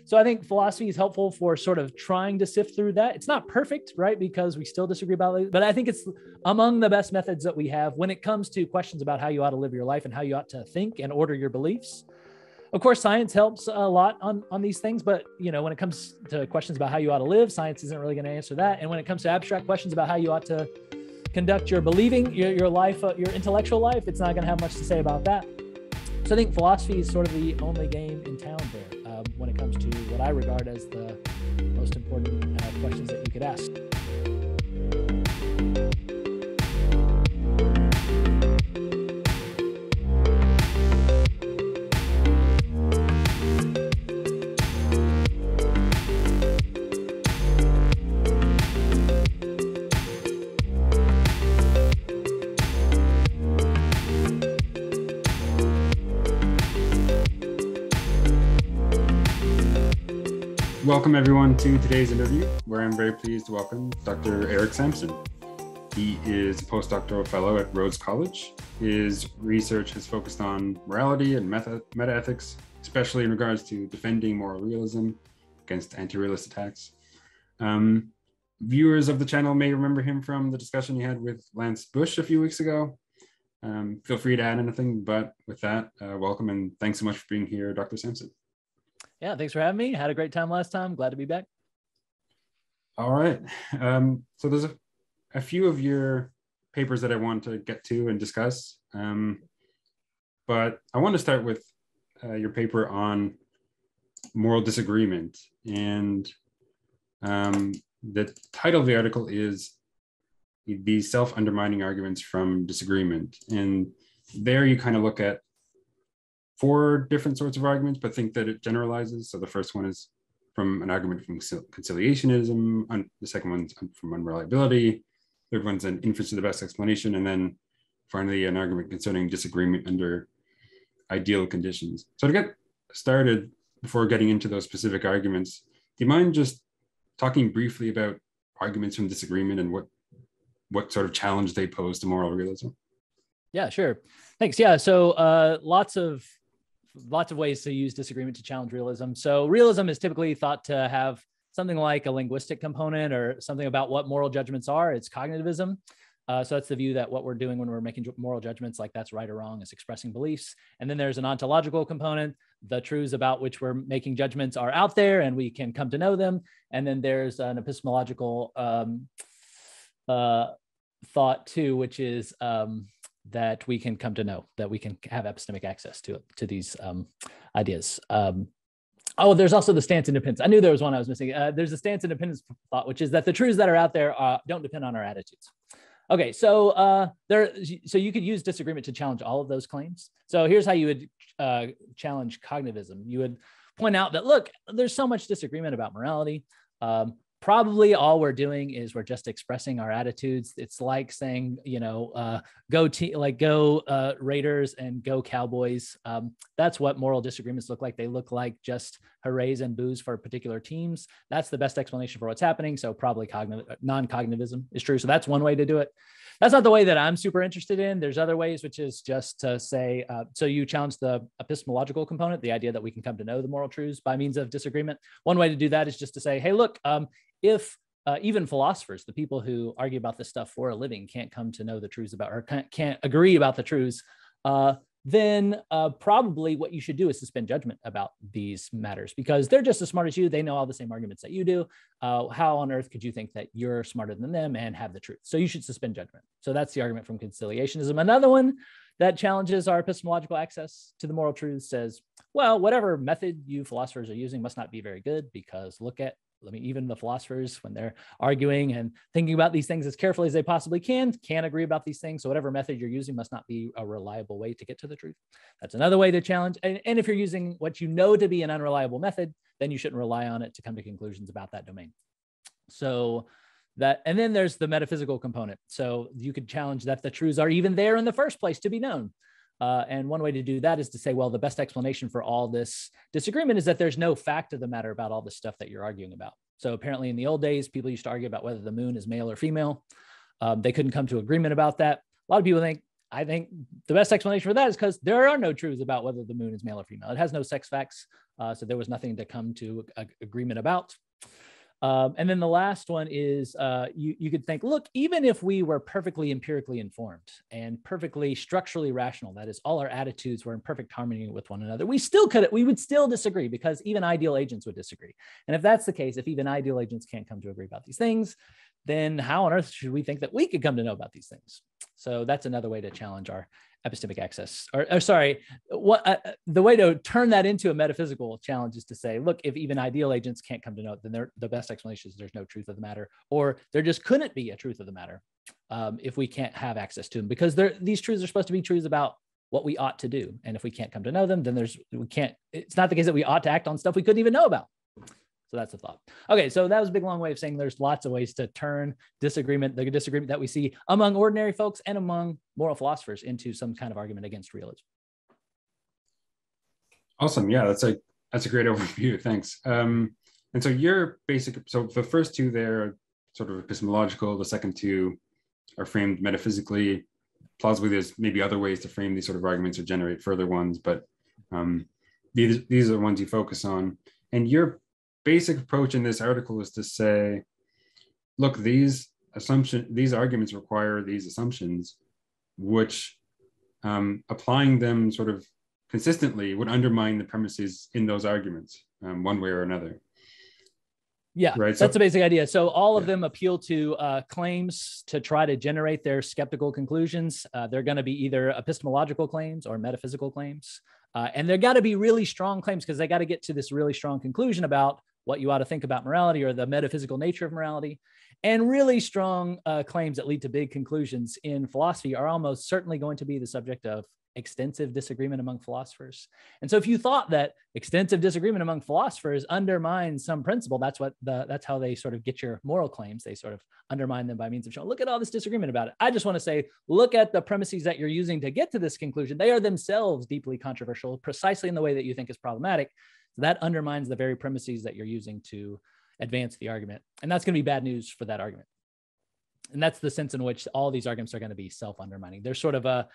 So I think philosophy is helpful for sort of trying to sift through that. It's not perfect, right? Because we still disagree about it, but I think it's among the best methods that we have when it comes to questions about how you ought to live your life and how you ought to think and order your beliefs. Of course, science helps a lot on these things, but when it comes to questions about how you ought to live, science isn't really going to answer that. And when it comes to abstract questions about how you ought to conduct your believing, your life, your intellectual life, it's not going to have much to say about that. So I think philosophy is sort of the only game in town there when it comes to what I regard as the most important questions that you could ask. Welcome everyone to today's interview, where I'm very pleased to welcome Dr. Eric Sampson. He is a postdoctoral fellow at Rhodes College. His research has focused on morality and metaethics, especially in regards to defending moral realism against anti-realist attacks. Viewers of the channel may remember him from the discussion he had with Lance Bush a few weeks ago. Feel free to add anything, but with that, welcome and thanks so much for being here, Dr. Sampson. Yeah, thanks for having me. Had a great time last time. Glad to be back. All right. So there's a few of your papers that I want to get to and discuss. But I want to start with your paper on moral disagreement. And the title of the article is The Self-Undermining Arguments from Disagreement. And there you kind of look at 4 different sorts of arguments, but think that it generalizes. So the first one is from an argument from conciliationism, the second one's from unreliability, third one's an inference to the best explanation, and then finally an argument concerning disagreement under ideal conditions. So to get started, before getting into those specific arguments, do you mind just talking briefly about arguments from disagreement and what sort of challenge they pose to moral realism? Yeah, sure. Thanks. Yeah, so lots of ways to use disagreement to challenge realism. So realism is typically thought to have something like a linguistic component or something about what moral judgments are. It's cognitivism. So that's the view that what we're doing when we're making moral judgments, like that's right or wrong, is expressing beliefs. And then there's an ontological component. The truths about which we're making judgments are out there and we can come to know them. And then there's an epistemological thought too, which is that we can come to know, that we can have epistemic access to these ideas. There's also the stance independence. I knew there was one I was missing. There's a stance independence thought, which is that the truths that are out there don't depend on our attitudes. Okay, so so you could use disagreement to challenge all of those claims. So here's how you would challenge cognitivism. You would point out that, look, there's so much disagreement about morality. Probably all we're doing is we're just expressing our attitudes. It's like saying, go Raiders and go Cowboys. That's what moral disagreements look like. They look like just hoorays and boos for particular teams. That's the best explanation for what's happening. So probably non-cognitivism is true. So that's one way to do it. That's not the way that I'm super interested in. There's other ways, which is just to say, so you challenge the epistemological component, the idea that we can come to know the moral truths by means of disagreement. One way to do that is just to say, hey, look, if even philosophers, the people who argue about this stuff for a living, can't come to know the truths about, or can't agree about the truths, then probably what you should do is suspend judgment about these matters, because they're just as smart as you. They know all the same arguments that you do. How on earth could you think that you're smarter than them and have the truth? So you should suspend judgment. So that's the argument from conciliationism. Another one that challenges our epistemological access to the moral truths says, well, whatever method you philosophers are using must not be very good, because even the philosophers, when they're arguing and thinking about these things as carefully as they possibly can't agree about these things. So whatever method you're using must not be a reliable way to get to the truth. That's another way to challenge. And if you're using what you know to be an unreliable method, then you shouldn't rely on it to come to conclusions about that domain. So and then there's the metaphysical component. So you could challenge that the truths are even there in the first place to be known. And one way to do that is to say, well, the best explanation for all this disagreement is that there's no fact of the matter about all this stuff that you're arguing about. So apparently in the old days, people used to argue about whether the moon is male or female. They couldn't come to agreement about that. A lot of people think, I think the best explanation for that is because there are no truths about whether the moon is male or female. It has no sex facts, so there was nothing to come to agreement about. And then the last one is you could think, look, even if we were perfectly empirically informed and perfectly structurally rational, that is, all our attitudes were in perfect harmony with one another, we would still disagree, because even ideal agents would disagree. And if that's the case, if even ideal agents can't come to agree about these things, then how on earth should we think that we could come to know about these things? So that's another way to challenge our epistemic access, the way to turn that into a metaphysical challenge is to say, look, if even ideal agents can't come to know it, then the best explanation is there's no truth of the matter, or there just couldn't be a truth of the matter if we can't have access to them, because these truths are supposed to be truths about what we ought to do. And if we can't come to know them, then it's not the case that we ought to act on stuff we couldn't even know about. So that's the thought. Okay, so that was a big, long way of saying there's lots of ways to turn the disagreement that we see among ordinary folks and among moral philosophers into some kind of argument against realism. Awesome. Yeah, that's a great overview. Thanks. And so the first two there are sort of epistemological. The second two are framed metaphysically. Plausibly, there's maybe other ways to frame these sort of arguments or generate further ones, but these are the ones you focus on. And your basic approach in this article is to say, look, these arguments require these assumptions, which applying them sort of consistently would undermine the premises in those arguments one way or another. Yeah, right. That's the basic idea. So all of them appeal to claims to try to generate their skeptical conclusions. They're going to be either epistemological claims or metaphysical claims. And they've got to be really strong claims, because they got to get to this really strong conclusion about what you ought to think about morality or the metaphysical nature of morality. And really strong claims that lead to big conclusions in philosophy are almost certainly going to be the subject of extensive disagreement among philosophers. And so if you thought that extensive disagreement among philosophers undermines some principle, that's how they sort of get your moral claims. They sort of undermine them by means of showing, look at all this disagreement about it. I just want to say, look at the premises that you're using to get to this conclusion. They are themselves deeply controversial, precisely in the way that you think is problematic. So that undermines the very premises that you're using to advance the argument. And that's going to be bad news for that argument. And that's the sense in which all these arguments are going to be self-undermining. There's sort of a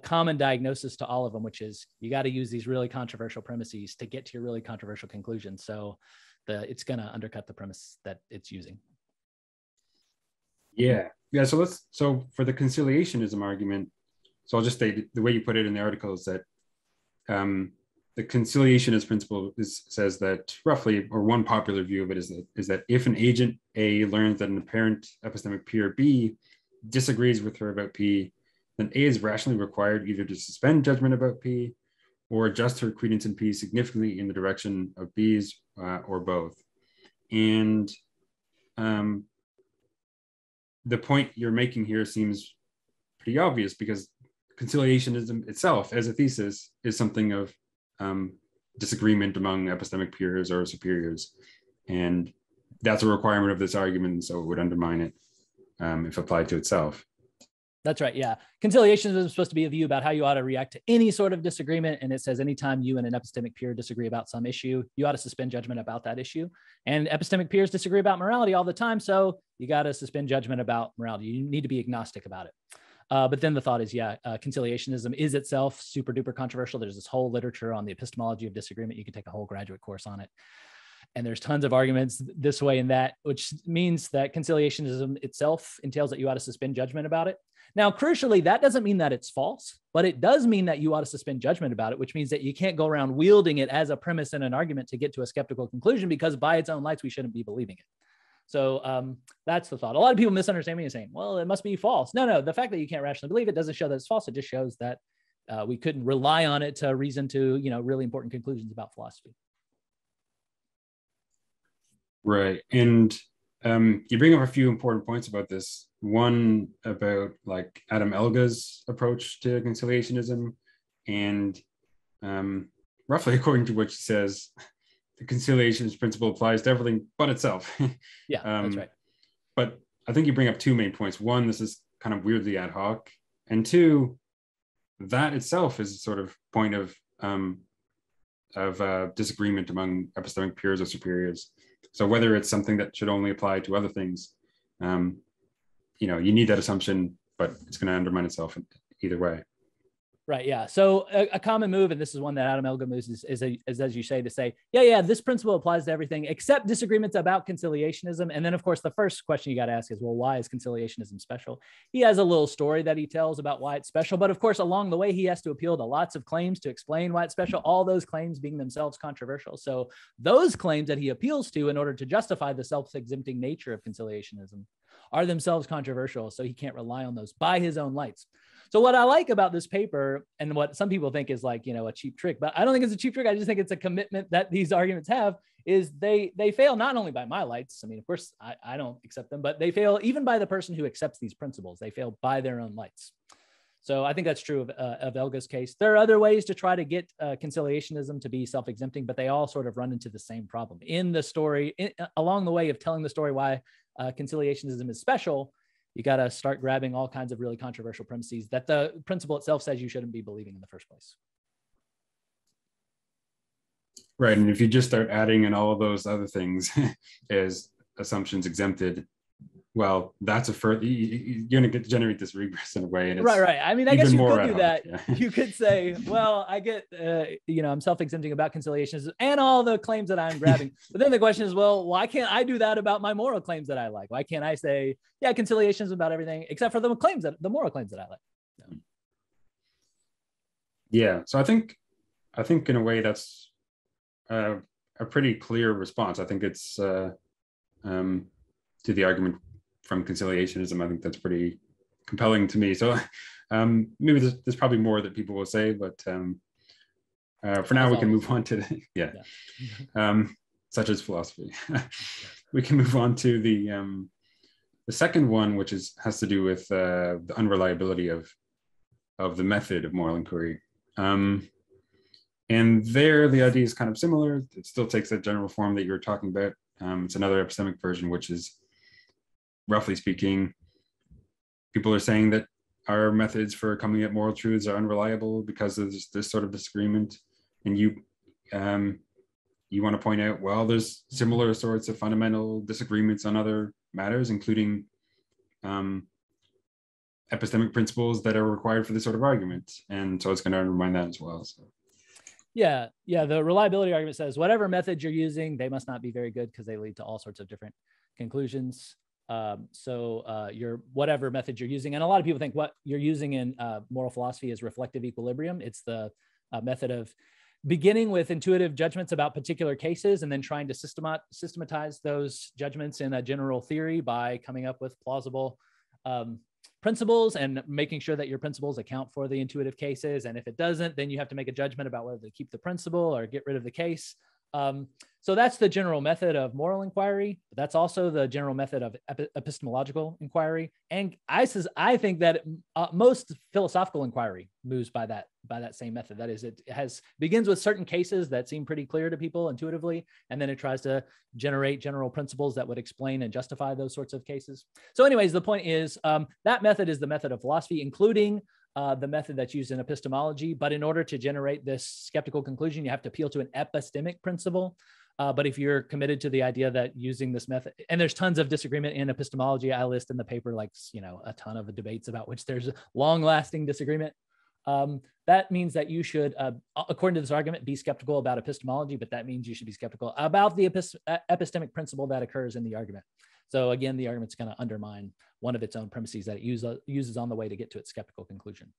common diagnosis to all of them, which is you got to use these really controversial premises to get to your really controversial conclusion. So it's going to undercut the premise that it's using. Yeah. So for the conciliationism argument, so I'll just state the way you put it in the article is that the conciliationist principle says that roughly, or one popular view of it is that if an agent A learns that an apparent epistemic peer B disagrees with her about P, then A is rationally required either to suspend judgment about P or adjust her credence in P significantly in the direction of B's or both. And the point you're making here seems pretty obvious, because conciliationism itself as a thesis is something of disagreement among epistemic peers or superiors. And that's a requirement of this argument, so it would undermine it if applied to itself. That's right. Yeah. Conciliationism is supposed to be a view about how you ought to react to any sort of disagreement. And it says anytime you and an epistemic peer disagree about some issue, you ought to suspend judgment about that issue. And epistemic peers disagree about morality all the time. So you got to suspend judgment about morality. You need to be agnostic about it. But then the thought is, conciliationism is itself super duper controversial. There's this whole literature on the epistemology of disagreement. You can take a whole graduate course on it. And there's tons of arguments this way and that, which means that conciliationism itself entails that you ought to suspend judgment about it. Now, crucially, that doesn't mean that it's false, but it does mean that you ought to suspend judgment about it, which means that you can't go around wielding it as a premise in an argument to get to a skeptical conclusion, because by its own lights, we shouldn't be believing it. So that's the thought. A lot of people misunderstand me and saying, well, it must be false. No, the fact that you can't rationally believe it doesn't show that it's false. It just shows that we couldn't rely on it to reason to, really important conclusions about philosophy. Right. And you bring up a few important points about this. One about like Adam Elga's approach to conciliationism, and roughly according to which he says the conciliationist principle applies to everything but itself. Yeah, that's right. But I think you bring up two main points. One, this is kind of weirdly ad hoc, and two, that itself is a sort of point of disagreement among epistemic peers or superiors. So whether it's something that should only apply to other things, you need that assumption, but it's going to undermine itself either way. Right. Yeah. So a common move, and this is one that Adam Elgin moves, is as you say, to say, yeah, this principle applies to everything except disagreements about conciliationism. And then, of course, the first question you got to ask is, well, why is conciliationism special? He has a little story that he tells about why it's special. But of course, along the way, he has to appeal to lots of claims to explain why it's special, all those claims being themselves controversial. So those claims that he appeals to in order to justify the self-exempting nature of conciliationism are themselves controversial. So he can't rely on those by his own lights. So what I like about this paper, and what some people think is like, a cheap trick, but I don't think it's a cheap trick. I just think it's a commitment that these arguments have, is they fail not only by my lights. I mean, of course, I don't accept them, but they fail even by the person who accepts these principles. They fail by their own lights. So I think that's true of Elga's case. There are other ways to try to get conciliationism to be self-exempting, but they all sort of run into the same problem. In the story, along the way of telling the story why conciliationism is special, you got to start grabbing all kinds of really controversial premises that the principle itself says you shouldn't be believing in the first place. Right. And if you just start adding in all of those other things as assumptions exempted, well, that's a further, you're going to generate this regress in a way. And it's right. I mean, I guess you could do that. Yeah. You could say, well, I get, I'm self-exempting about conciliationism and all the claims that I'm grabbing. But then the question is, well, why can't I do that about my moral claims that I like? Why can't I say, yeah, conciliation is about everything except for the moral claims that I like? No. Yeah. So I think in a way that's a pretty clear response. I think it's to the argument from conciliationism. I think that's pretty compelling to me. So maybe there's probably more that people will say, but for now we can move on to such as philosophy. We can move on to the second one, which has to do with the unreliability of the method of moral inquiry. And there, the idea is kind of similar. It still takes that general form that you were talking about. It's another epistemic version, which is, roughly speaking, people are saying that our methods for coming at moral truths are unreliable because of this sort of disagreement. And you want to point out, well, there's similar sorts of fundamental disagreements on other matters, including epistemic principles that are required for this sort of argument. And so it's going to undermine that as well. So. Yeah. The reliability argument says whatever method you're using, they must not be very good because they lead to all sorts of different conclusions. Your whatever method you're using, and a lot of people think what you're using in moral philosophy is reflective equilibrium. It's the method of beginning with intuitive judgments about particular cases and then trying to systematize those judgments in a general theory by coming up with plausible principles and making sure that your principles account for the intuitive cases. And if it doesn't, then you have to make a judgment about whether to keep the principle or get rid of the case. So that's the general method of moral inquiry. But that's also the general method of epistemological inquiry. And I think that most philosophical inquiry moves by that same method. That is, it begins with certain cases that seem pretty clear to people intuitively, and then it tries to generate general principles that would explain and justify those sorts of cases. So anyways, the point is that method is the method of philosophy, including the method that's used in epistemology. But in order to generate this skeptical conclusion, you have to appeal to an epistemic principle. But if you're committed to the idea that using this method, and there's tons of disagreement in epistemology, I list in the paper, like, a ton of debates about which there's long lasting disagreement. That means that you should, according to this argument, be skeptical about epistemology, but that means you should be skeptical about the epistemic principle that occurs in the argument. So again, the argument's going to undermine one of its own premises that it uses on the way to get to its skeptical conclusion.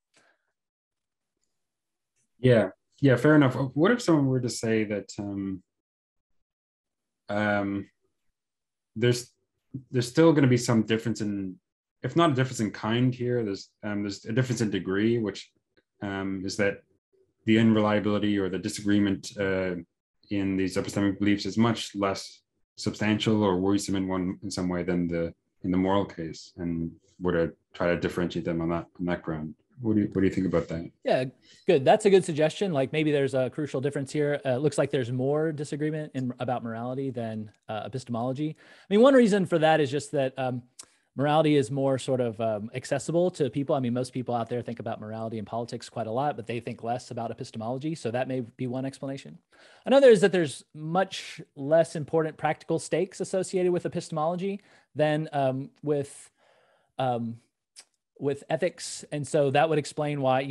Yeah, fair enough. What if someone were to say that there's still going to be some difference in, if not a difference in kind here, there's a difference in degree, which is that the unreliability or the disagreement in these epistemic beliefs is much less substantial or worrisome in some way than in the moral case, and were to try to differentiate them on that ground. What do you think about that? Yeah, good. That's a good suggestion. Like maybe there's a crucial difference here. It looks like there's more disagreement about morality than epistemology. I mean, one reason for that is just that morality is more sort of accessible to people. I mean, most people out there think about morality and politics quite a lot, but they think less about epistemology. So that may be one explanation. Another is that there's much less important practical stakes associated with epistemology than with with ethics. And so that would explain why,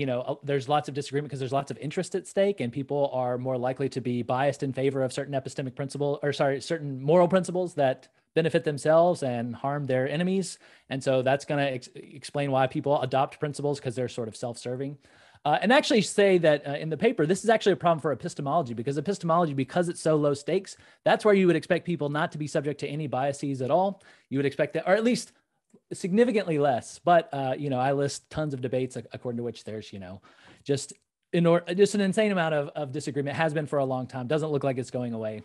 there's lots of disagreement because there's lots of interest at stake, and people are more likely to be biased in favor of certain epistemic principle, or sorry, certain moral principles that benefit themselves and harm their enemies. And so that's going to explain why people adopt principles, because they're sort of self-serving. And actually say that in the paper, this is actually a problem for epistemology, because it's so low stakes, that's where you would expect people not to be subject to any biases at all. You would expect that, or at least significantly less. But, I list tons of debates according to which there's, just an insane amount of disagreement, has been for a long time, doesn't look like it's going away.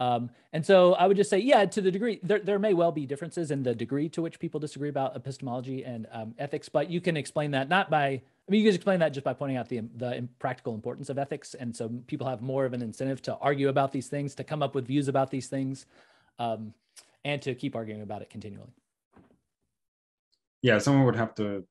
And so I would just say, yeah, to the degree, there may well be differences in the degree to which people disagree about epistemology and ethics, but you can explain that you can explain that just by pointing out the practical importance of ethics. And so people have more of an incentive to argue about these things, to come up with views about these things, and to keep arguing about it continually. Yeah, someone would have to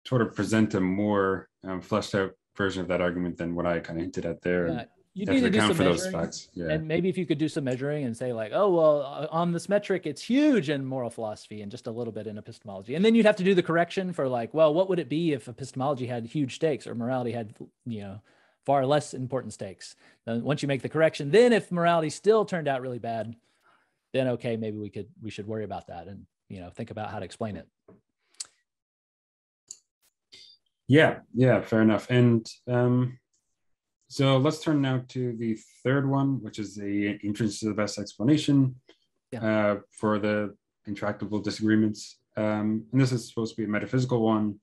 sort of present a more fleshed out version of that argument than what I kind of hinted at there. Yeah. You need to do some measuring, facts. Yeah. And maybe if you could do some measuring and say like, oh, well, on this metric, it's huge in moral philosophy and just a little bit in epistemology. And then you'd have to do the correction for like, well, what would it be if epistemology had huge stakes or morality had, far less important stakes? Then once you make the correction, then if morality still turned out really bad, then okay, maybe we should worry about that and, think about how to explain it. Yeah, fair enough. And so let's turn now to the third one, which is the entrance to the best explanation for the intractable disagreements. And this is supposed to be a metaphysical one,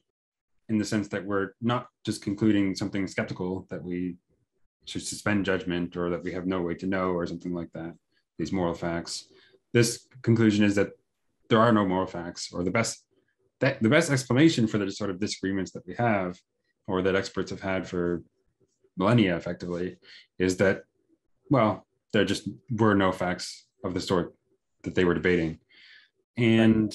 in the sense that we're not just concluding something skeptical, that we should suspend judgment or that we have no way to know or something like that, these moral facts. This conclusion is that there are no moral facts, or the best explanation for the sort of disagreements that we have, or that experts have had for millennia effectively, is that, well, there just were no facts of the sort that they were debating. And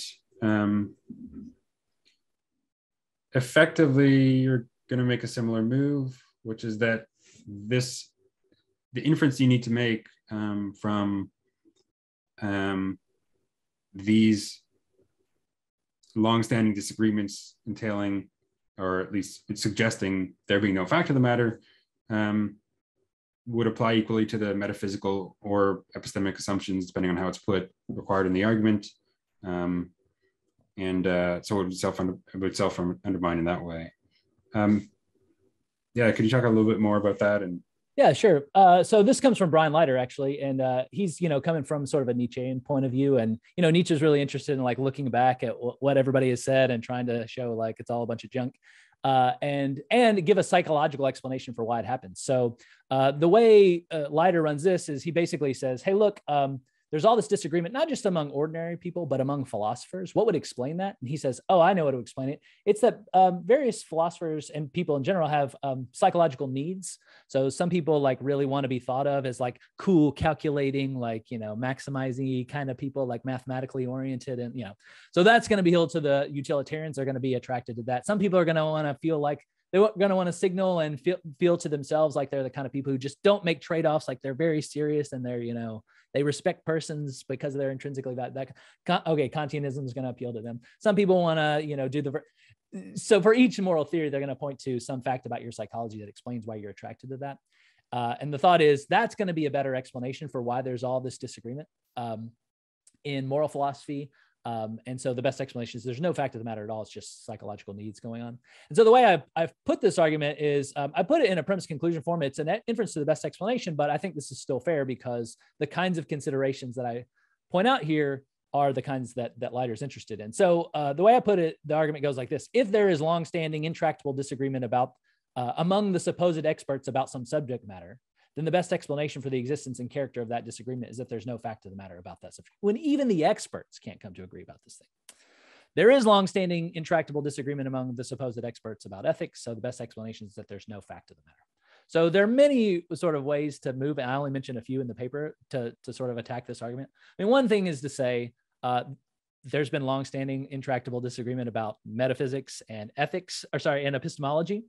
effectively, you're going to make a similar move, which is that the inference you need to make from these long-standing disagreements entailing, or at least it's suggesting there being no fact of the matter, would apply equally to the metaphysical or epistemic assumptions, depending on how it's put, required in the argument. So it would self-undermine in that way. Could you talk a little bit more about that? And yeah, sure. So this comes from Brian Leiter, actually, and he's coming from sort of a Nietzschean point of view, and Nietzsche's really interested in like looking back at what everybody has said and trying to show like it's all a bunch of junk, and give a psychological explanation for why it happens. So the way Leiter runs this is he basically says, hey, look, there's all this disagreement, not just among ordinary people, but among philosophers. What would explain that? And he says, oh, I know what would explain it. It's that various philosophers and people in general have psychological needs. So some people like really want to be thought of as like cool, calculating, like, maximizing kind of people, like mathematically oriented. And, so that's going to appeal to the utilitarians. Are going to be attracted to that. Some people are going to want to feel like they're going to want to signal and feel to themselves like they're the kind of people who just don't make trade-offs, like they're very serious and they're, they respect persons because they're intrinsically Kantianism is going to appeal to them. Some people want to, so for each moral theory, they're going to point to some fact about your psychology that explains why you're attracted to that. And the thought is that's going to be a better explanation for why there's all this disagreement in moral philosophy. And so the best explanation is there's no fact of the matter at all. It's just psychological needs going on. And so the way I've put this argument is I put it in a premise conclusion form. It's an inference to the best explanation, but I think this is still fair because the kinds of considerations that I point out here are the kinds that Leiter's interested in. So the way I put it, the argument goes like this. If there is longstanding intractable disagreement about among the supposed experts about some subject matter, then the best explanation for the existence and character of that disagreement is that there's no fact of the matter about that subject, when even the experts can't come to agree about this thing. There is longstanding intractable disagreement among the supposed experts about ethics, so the best explanation is that there's no fact of the matter. So there are many sort of ways to move, and I only mentioned a few in the paper to sort of attack this argument. I mean, one thing is to say there's been longstanding intractable disagreement about metaphysics and ethics, and epistemology.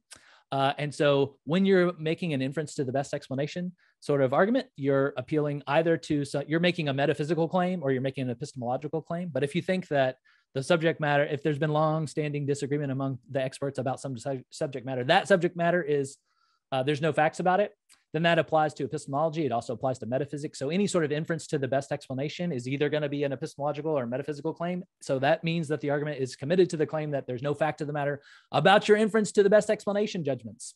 And so when you're making an inference to the best explanation sort of argument, you're appealing either to, so you're making a metaphysical claim or you're making an epistemological claim. But if you think that the subject matter, if there's been long-standing disagreement among the experts about some subject matter, that subject matter is, there's no facts about it, then that applies to epistemology. It also applies to metaphysics. So any sort of inference to the best explanation is either going to be an epistemological or metaphysical claim. So that means that the argument is committed to the claim that there's no fact of the matter about your inference to the best explanation judgments.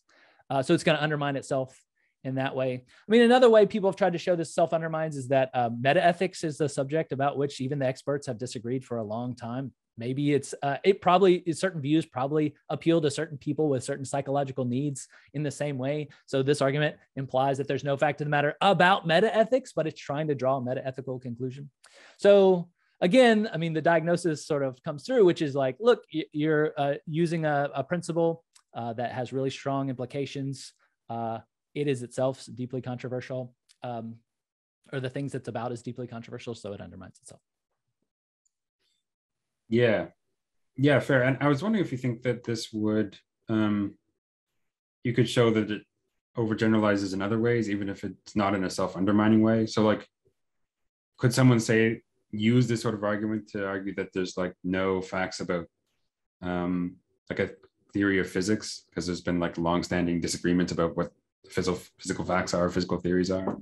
So it's going to undermine itself in that way. I mean, another way people have tried to show this self-undermines is that metaethics is the subject about which even the experts have disagreed for a long time. Maybe it's, certain views probably appeal to certain people with certain psychological needs in the same way. So this argument implies that there's no fact of the matter about metaethics, but it's trying to draw a metaethical conclusion. So again, I mean, the diagnosis sort of comes through, which is like, look, you're using a principle that has really strong implications. It is itself deeply controversial, or the things it's about is deeply controversial, so it undermines itself. Yeah, fair. And I was wondering if you think that this would, you could show that it overgeneralizes in other ways, even if it's not in a self-undermining way. So like, could someone say, use this sort of argument to argue that there's like no facts about like a theory of physics, because there's been like long-standing disagreements about what physical facts are, physical theories are?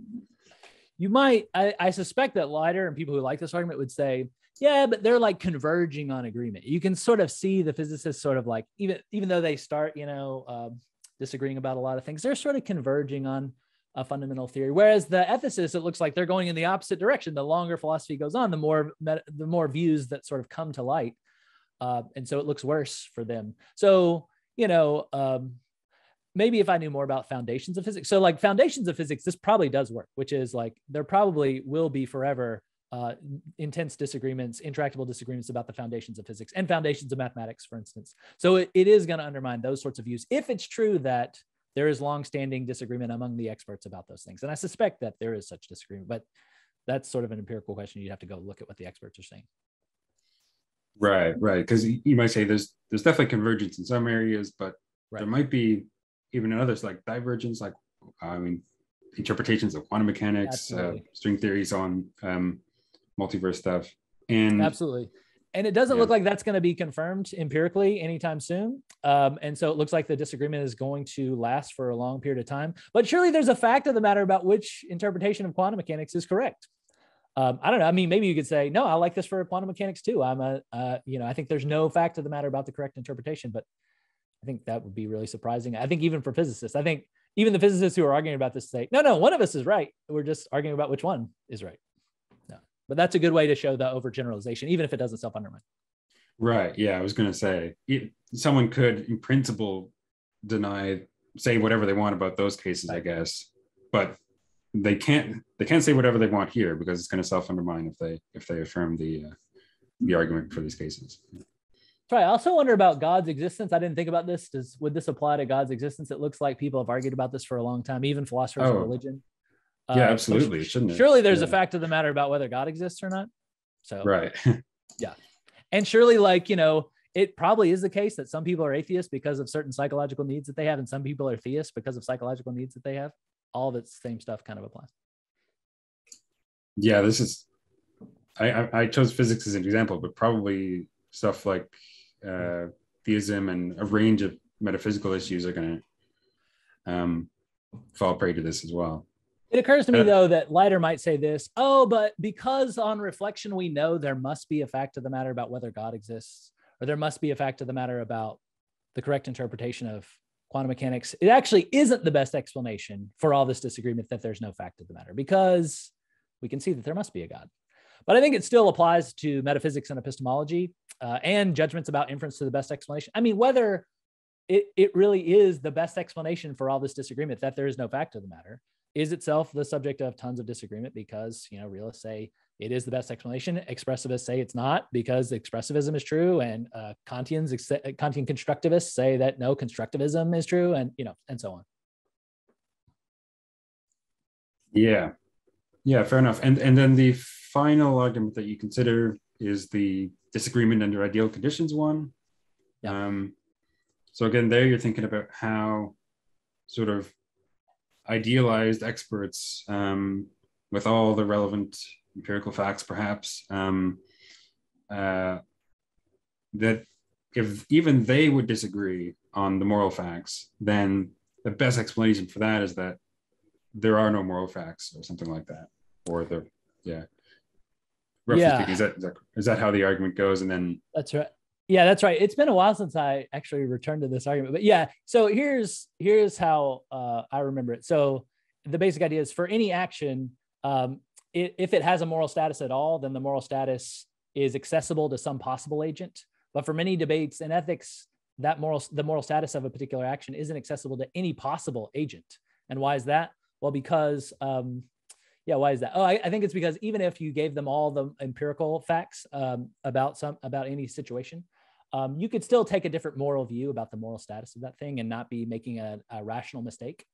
You might, I suspect that Leiter and people who like this argument would say, yeah, but they're like converging on agreement. You can sort of see the physicists sort of like, even though they start, disagreeing about a lot of things, they're sort of converging on a fundamental theory. Whereas the ethicists, it looks like they're going in the opposite direction. The longer philosophy goes on, the more views that sort of come to light. And so it looks worse for them. So, maybe if I knew more about foundations of physics. So like foundations of physics, this probably does work, which is like, there probably will be forever intense disagreements, intractable disagreements about the foundations of physics and foundations of mathematics, for instance. So it is going to undermine those sorts of views if it's true that there is longstanding disagreement among the experts about those things. And I suspect that there is such disagreement, but that's sort of an empirical question. You'd have to go look at what the experts are saying. Right. Because you might say there's definitely convergence in some areas, but there might be even in others like divergence, like interpretations of quantum mechanics, string theory, so on, multiverse stuff. And absolutely. And it doesn't look like that's going to be confirmed empirically anytime soon. And so it looks like the disagreement is going to last for a long period of time. But surely there's a fact of the matter about which interpretation of quantum mechanics is correct. I don't know. I mean, maybe you could say, no, I like this for quantum mechanics too. I think there's no fact of the matter about the correct interpretation, but I think that would be really surprising. I think even for physicists, I think even the physicists who are arguing about this say, no, one of us is right. We're just arguing about which one is right. No, but that's a good way to show the overgeneralization, even if it doesn't self-undermine. Right. Yeah. I was going to say someone could in principle say whatever they want about those cases, I guess, but they can't say whatever they want here because it's going to self-undermine if they affirm the argument for these cases. Right. I also wonder about God's existence. I didn't think about this. Would this apply to God's existence? It looks like people have argued about this for a long time, even philosophers of religion. Yeah, absolutely. Shouldn't it? Surely there's a fact of the matter about whether God exists or not. So right. Yeah. And surely, it probably is the case that some people are atheists because of certain psychological needs that they have, and some people are theists because of psychological needs that they have. All of its same stuff kind of applies. Yeah, this is. I chose physics as an example, but probably stuff like theism and a range of metaphysical issues are going to fall prey to this as well. It occurs to me, though, that Leiter might say this, but because on reflection, we know there must be a fact of the matter about whether God exists, or there must be a fact of the matter about the correct interpretation of quantum mechanics. It actually isn't the best explanation for all this disagreement that there's no fact of the matter, because we can see that there must be a God. But I think it still applies to metaphysics and epistemology and judgments about inference to the best explanation. I mean, whether it really is the best explanation for all this disagreement that there is no fact of the matter is itself the subject of tons of disagreement, because realists say it is the best explanation. Expressivists say it's not because expressivism is true, and Kantian constructivists say that no, constructivism is true, and and so on. Yeah, fair enough. And then the final argument that you consider is the disagreement under ideal conditions one. Yeah. So again, there you're thinking about how sort of idealized experts with all the relevant empirical facts, perhaps, that if even they would disagree on the moral facts, then the best explanation for that is that there are no moral facts or something like that. Or the, yeah. Roughly speaking, is that how the argument goes? And then that's right. Yeah, that's right. It's been a while since I actually returned to this argument, but yeah. So here's how I remember it. So the basic idea is for any action, if it has a moral status at all, then the moral status is accessible to some possible agent. But for many debates in ethics, the moral status of a particular action isn't accessible to any possible agent. And why is that? Well, because why is that? Oh, I think it's because even if you gave them all the empirical facts about any situation, you could still take a different moral view about the moral status of that thing and not be making a rational mistake.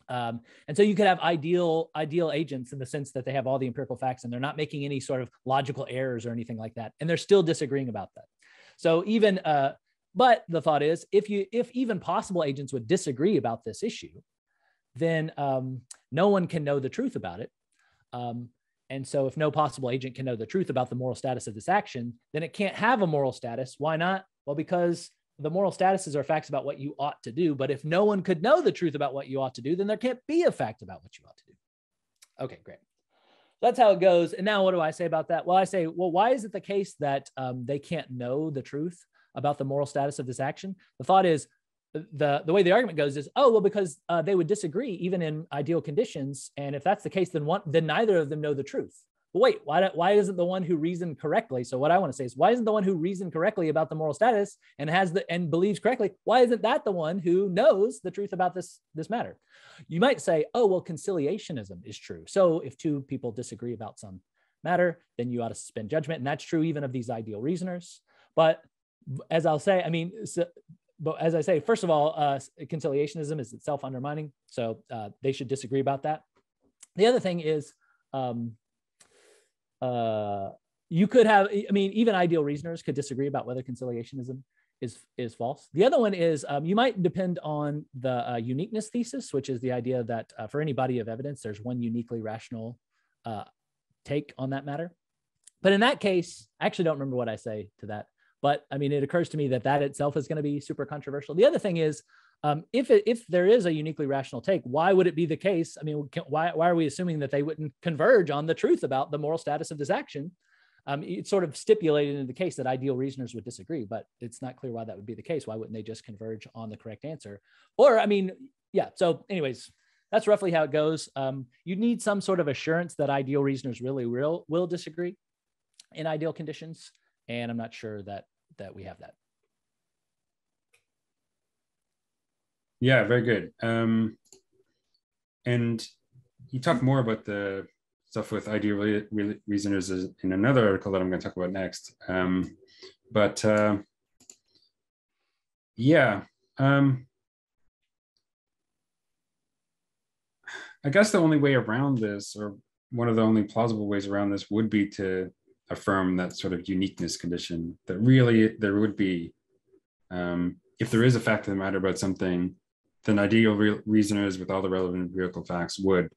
And so you could have ideal agents in the sense that they have all the empirical facts and they're not making any sort of logical errors or anything like that, and they're still disagreeing about that. So even, but the thought is, if even possible agents would disagree about this issue, then no one can know the truth about it. And so if no possible agent can know the truth about the moral status of this action, then it can't have a moral status. Why not? Well, because the moral statuses are facts about what you ought to do. But if no one could know the truth about what you ought to do, then there can't be a fact about what you ought to do. Okay, great. That's how it goes. And now what do I say about that? Well, I say, well, why is it the case that they can't know the truth about the moral status of this action? The thought is, the way the argument goes is, oh, well, because they would disagree even in ideal conditions. And if that's the case, then neither of them know the truth. But wait, why isn't the one who reasoned correctly? So what I want to say is, why isn't the one who reasoned correctly about the moral status and believes correctly, why isn't that the one who knows the truth about this matter? You might say, oh, well, conciliationism is true. So if two people disagree about some matter, then you ought to suspend judgment. And that's true even of these ideal reasoners. But as I'll say, but as I say, first of all, conciliationism is itself undermining. So they should disagree about that. The other thing is, you could have, even ideal reasoners could disagree about whether conciliationism is false. The other one is you might depend on the uniqueness thesis, which is the idea that for any body of evidence, there's one uniquely rational take on that matter. But in that case, I actually don't remember what I say to that. But it occurs to me that itself is going to be super controversial. The other thing is, if there is a uniquely rational take, why would it be the case? Why are we assuming that they wouldn't converge on the truth about the moral status of this action? It's sort of stipulated in the case that ideal reasoners would disagree, but it's not clear why that would be the case. Why wouldn't they just converge on the correct answer? Or, yeah. So anyways, that's roughly how it goes. You need some sort of assurance that ideal reasoners really will disagree in ideal conditions. And I'm not sure that we have that. Yeah, very good. And you talk more about the stuff with ideal reasoners in another article that I'm going to talk about next. I guess the only way around this, or one of the only plausible ways around this, would be to affirm that sort of uniqueness condition, that really there would be, if there is a fact of the matter about something, then ideal reasoners with all the relevant empirical facts would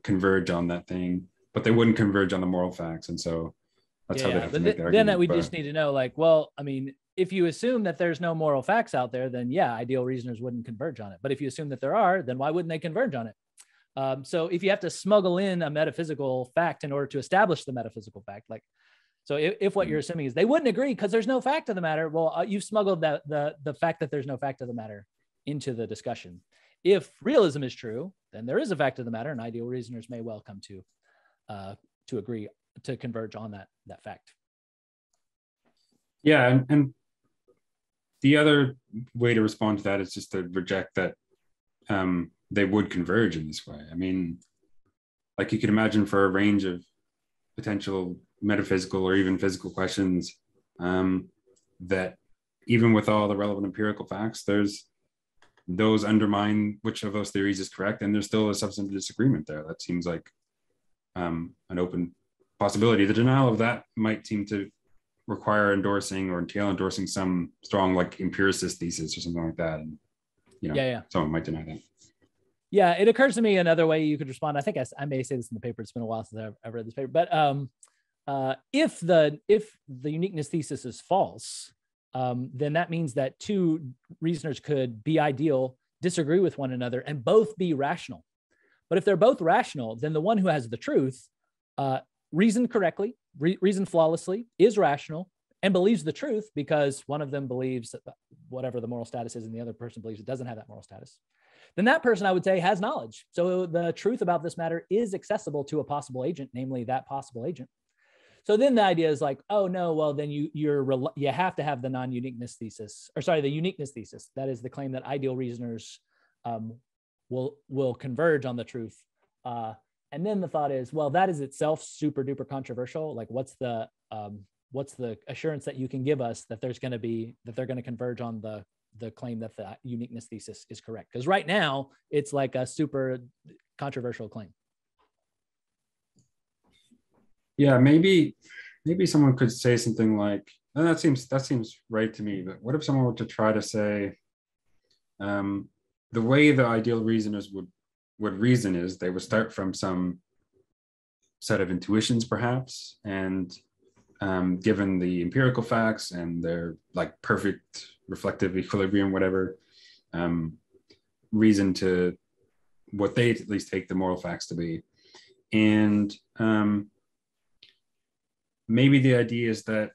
converge on that thing, but they wouldn't converge on the moral facts. And so that's how they have to make the argument. Then we just need to know, if you assume that there's no moral facts out there, then yeah, ideal reasoners wouldn't converge on it. But if you assume that there are, then why wouldn't they converge on it? So if you have to smuggle in a metaphysical fact in order to establish the metaphysical fact, so if what you're assuming is they wouldn't agree because there's no fact of the matter, well, you've smuggled the fact that there's no fact of the matter into the discussion. If realism is true, then there is a fact of the matter, and ideal reasoners may well come to agree to converge on that fact. Yeah, and the other way to respond to that is just to reject that they would converge in this way. You could imagine for a range of potential metaphysical or even physical questions, that even with all the relevant empirical facts, those undermine which of those theories is correct, and there's still a substantive disagreement there. That seems like an open possibility. The denial of that might seem to require endorsing or entail endorsing some strong empiricist thesis or something like that. And someone might deny that. Yeah, it occurs to me another way you could respond. I think I may say this in the paper. It's been a while since I've read this paper, but if the uniqueness thesis is false, then that means that two reasoners could be ideal, disagree with one another, and both be rational. But if they're both rational, then the one who has the truth reasoned correctly, reasoned flawlessly, is rational, and believes the truth because one of them believes whatever the moral status is and the other person believes it doesn't have that moral status, then that person, I would say, has knowledge. So the truth about this matter is accessible to a possible agent, namely that possible agent. So then the idea is like, oh no, well then you have to have the non-uniqueness thesis, or sorry, the uniqueness thesis. That is the claim that ideal reasoners will converge on the truth. And then the thought is, well, that is itself super duper controversial. Like, what's the assurance that you can give us that they're going to converge on the claim that the uniqueness thesis is correct? Because right now it's like a super controversial claim. Yeah, maybe someone could say something like, and that seems right to me. But what if someone were to try to say, the way the ideal reasoners would reason is they would start from some set of intuitions, perhaps, and given the empirical facts and their like perfect reflective equilibrium, whatever, reason to what they at least take the moral facts to be, and maybe the idea is that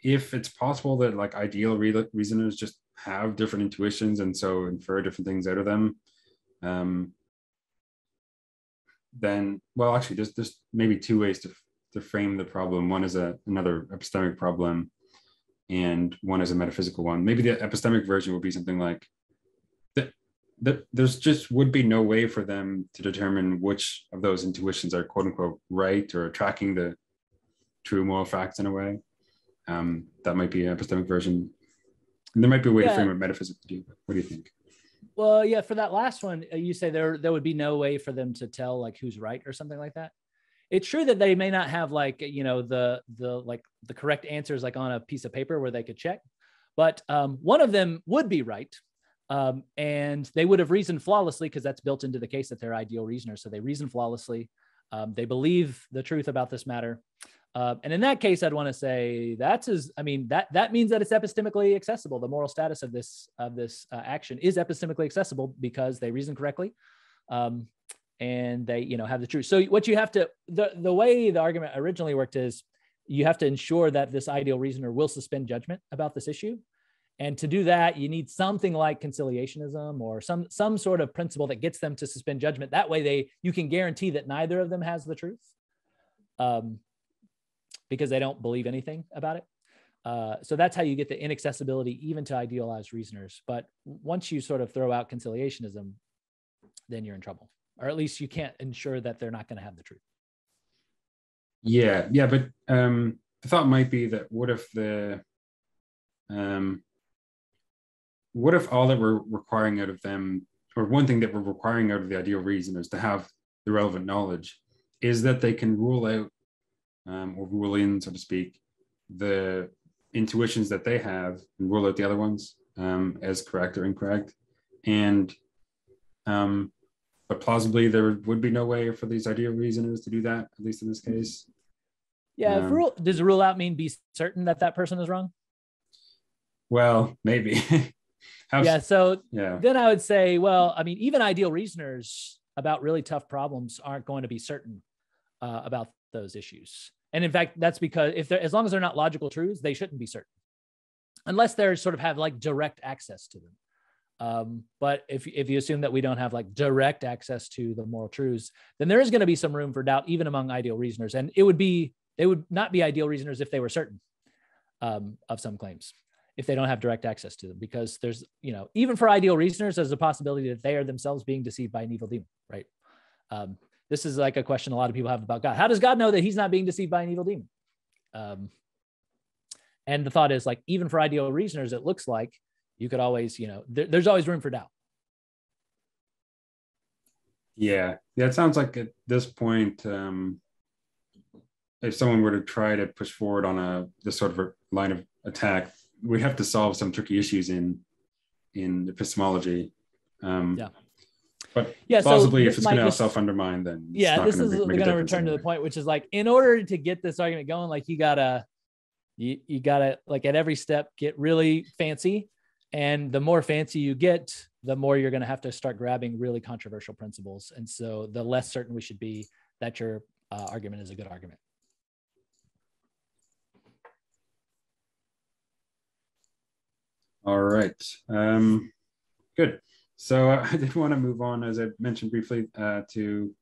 if it's possible that like ideal reasoners just have different intuitions and so infer different things out of them, then, well, actually there's maybe two ways to frame the problem. One is another epistemic problem and one is a metaphysical one. Maybe the epistemic version would be something like that there's just would be no way for them to determine which of those intuitions are quote unquote right or tracking the true moral facts in a way. That might be an epistemic version. And there might be a way to frame it metaphysically. What do you think? Well, yeah, for that last one, you say there would be no way for them to tell like who's right or something like that. It's true that they may not have like, you know, the correct answers like on a piece of paper where they could check, but one of them would be right. And they would have reasoned flawlessly because that's built into the case that they're ideal reasoners. So they reason flawlessly. They believe the truth about this matter. And in that case, I'd want to say that means that it's epistemically accessible. The moral status of this action is epistemically accessible because they reason correctly, and they have the truth. So what you have to the way the argument originally worked is you have to ensure that this ideal reasoner will suspend judgment about this issue, and to do that, you need something like conciliationism or some sort of principle that gets them to suspend judgment. That way, you can guarantee that neither of them has the truth. Because they don't believe anything about it. So that's how you get the inaccessibility even to idealized reasoners. But once you sort of throw out conciliationism, then you're in trouble. Or at least you can't ensure that they're not going to have the truth. Yeah, but the thought might be that what if all that we're requiring out of them, or one thing that we're requiring out of the ideal reasoners to have the relevant knowledge, is that they can rule out or rule in, so to speak, the intuitions that they have and rule out the other ones as correct or incorrect. And but plausibly there would be no way for these ideal reasoners to do that, at least in this case. Yeah, does rule out mean be certain that that person is wrong? Well, maybe. Then I would say, well, I mean, even ideal reasoners about really tough problems aren't going to be certain about those issues. And in fact, that's because as long as they're not logical truths, they shouldn't be certain, unless they sort of have like direct access to them. But if you assume that we don't have like direct access to the moral truths, then there is going to be some room for doubt, even among ideal reasoners. And they would not be ideal reasoners if they were certain of some claims, if they don't have direct access to them, because there's, even for ideal reasoners, there's a possibility that they are themselves being deceived by an evil demon, right? This is like a question a lot of people have about God. How does God know that he's not being deceived by an evil demon? And the thought is like, even for ideal reasoners, it looks like you could always, there's always room for doubt. Yeah, it sounds like at this point, if someone were to try to push forward on this sort of a line of attack, we have to solve some tricky issues in epistemology. But Yeah, so plausibly, if this it's going might to just, self-undermine, then it's yeah, not this going is to make a going to difference return to the anyway. point, which is like, in order to get this argument going, like you gotta like at every step get really fancy, and the more fancy you get, the more you're going to have to start grabbing really controversial principles, and so the less certain we should be that your argument is a good argument. All right. Good. So I did want to move on, as I mentioned briefly, to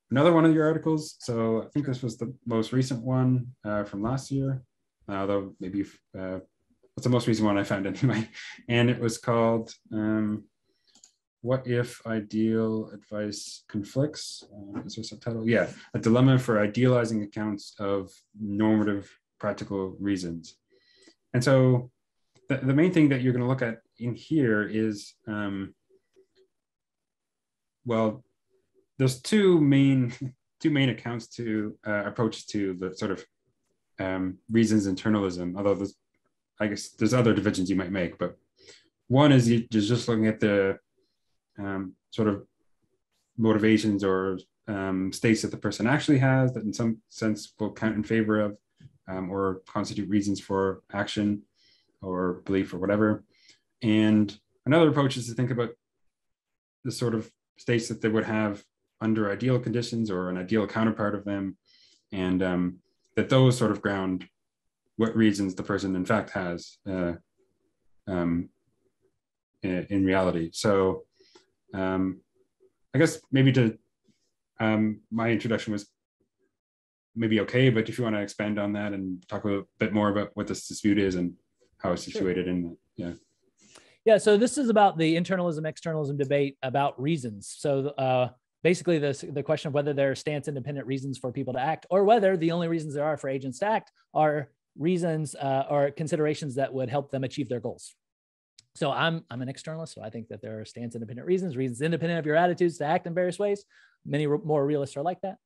another one of your articles. So I think this was the most recent one from last year, although maybe what's the most recent one I found anyway. And it was called What If Ideal Advice Conflicts? Is there a subtitle? Yeah, a dilemma for idealizing accounts of normative practical reasons. And so the main thing that you're going to look at in here is, well, there's two main accounts to approaches to the sort of reasons internalism. Although I guess there's other divisions you might make, but one is you're just looking at the sort of motivations or states that the person actually has that in some sense will count in favor of or constitute reasons for action or belief or whatever. And another approach is to think about the sort of states that they would have under ideal conditions or an ideal counterpart of them, and that those sort of ground what reasons the person in fact has in reality. So I guess maybe my introduction was maybe okay, but if you want to expand on that and talk a little bit more about what this dispute is and how it's situated in, yeah. Yeah, so this is about the internalism, externalism debate about reasons. So basically the question of whether there are stance independent reasons for people to act, or whether the only reasons there are for agents to act are reasons or considerations that would help them achieve their goals. So I'm an externalist, so I think that there are stance independent reasons independent of your attitudes to act in various ways. Many more realists are like that.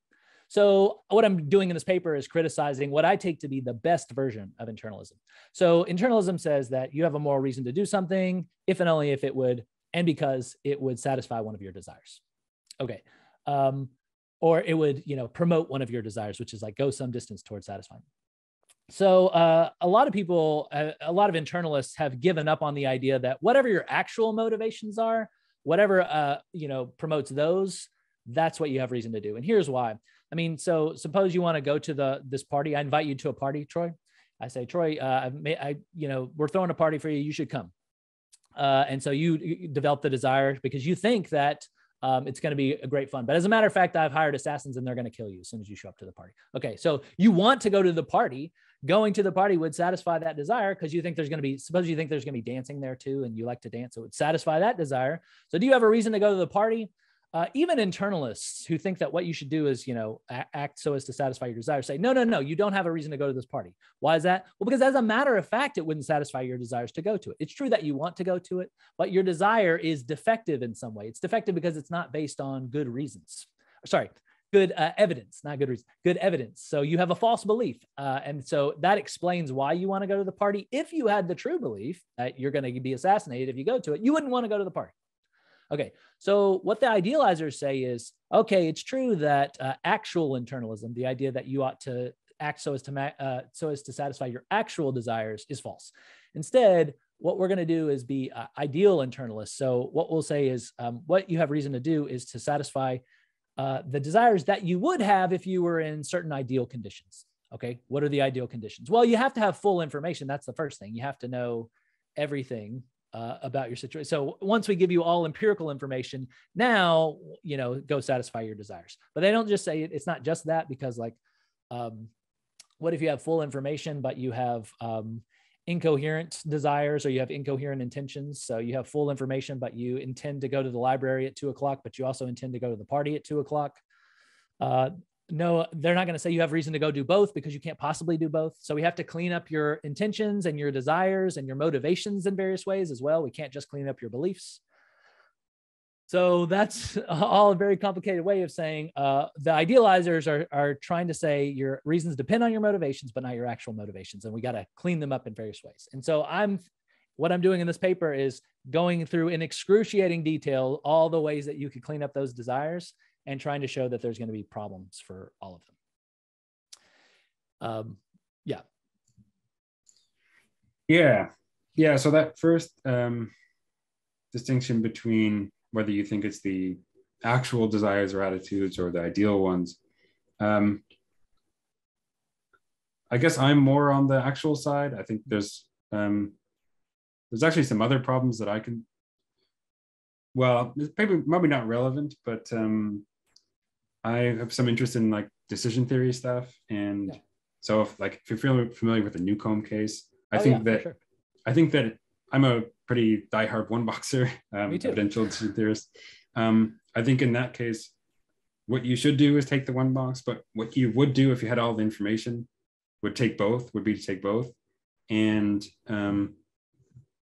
So what I'm doing in this paper is criticizing what I take to be the best version of internalism. So internalism says that you have a moral reason to do something if and only if it would, and because it would satisfy one of your desires. Okay. Or it would, promote one of your desires, which is like go some distance towards satisfying. So a lot of people, a lot of internalists have given up on the idea that whatever your actual motivations are, whatever, promotes those, that's what you have reason to do. And here's why. I mean, so suppose you want to go to this party. I invite you to a party, Troy. I say, Troy, we're throwing a party for you. You should come. And so you develop the desire because you think that it's going to be a great fun. But as a matter of fact, I've hired assassins and they're going to kill you as soon as you show up to the party. Okay, so you want to go to the party. Going to the party would satisfy that desire because you think there's going to be, suppose you think there's going to be dancing there too, and you like to dance. So it would satisfy that desire. So do you have a reason to go to the party? Even internalists who think that what you should do is, act so as to satisfy your desires say, no, you don't have a reason to go to this party. Why is that? Well, because as a matter of fact, it wouldn't satisfy your desires to go to it. It's true that you want to go to it, but your desire is defective in some way. It's defective because it's not based on good reasons. Sorry, good evidence, not good reason, good evidence. So you have a false belief. And so that explains why you want to go to the party. If you had the true belief that you're going to be assassinated if you go to it, you wouldn't want to go to the party. Okay, so what the idealizers say is, okay, it's true that actual internalism, the idea that you ought to act so as to satisfy your actual desires, is false. Instead, what we're going to do is be ideal internalists. So what we'll say is what you have reason to do is to satisfy the desires that you would have if you were in certain ideal conditions. Okay, what are the ideal conditions? Well, you have to have full information. That's the first thing. You have to know everything about your situation. So once we give you all empirical information, now, go satisfy your desires. But they don't just say it's not just that, because what if you have full information, but you have incoherent desires, or you have incoherent intentions? So you have full information, but you intend to go to the library at 2:00, but you also intend to go to the party at 2:00. No, they're not going to say you have reason to go do both, because you can't possibly do both. So we have to clean up your intentions and your desires and your motivations in various ways as well. We can't just clean up your beliefs. So that's all a very complicated way of saying the idealizers are trying to say your reasons depend on your motivations, but not your actual motivations. And we got to clean them up in various ways. And so what I'm doing in this paper is going through in excruciating detail all the ways that you could clean up those desires and trying to show that there's going to be problems for all of them. Yeah. Yeah. So that first distinction between whether you think it's the actual desires or attitudes or the ideal ones, I guess I'm more on the actual side. I think there's actually some other problems that I can, well, it's maybe not relevant, but I have some interest in like decision theory stuff. And so if you're familiar with the Newcomb case, I think that I'm a pretty diehard one boxer, evidential decision theorist. I think in that case, what you should do is take the one box, but what you would do if you had all the information would be to take both. And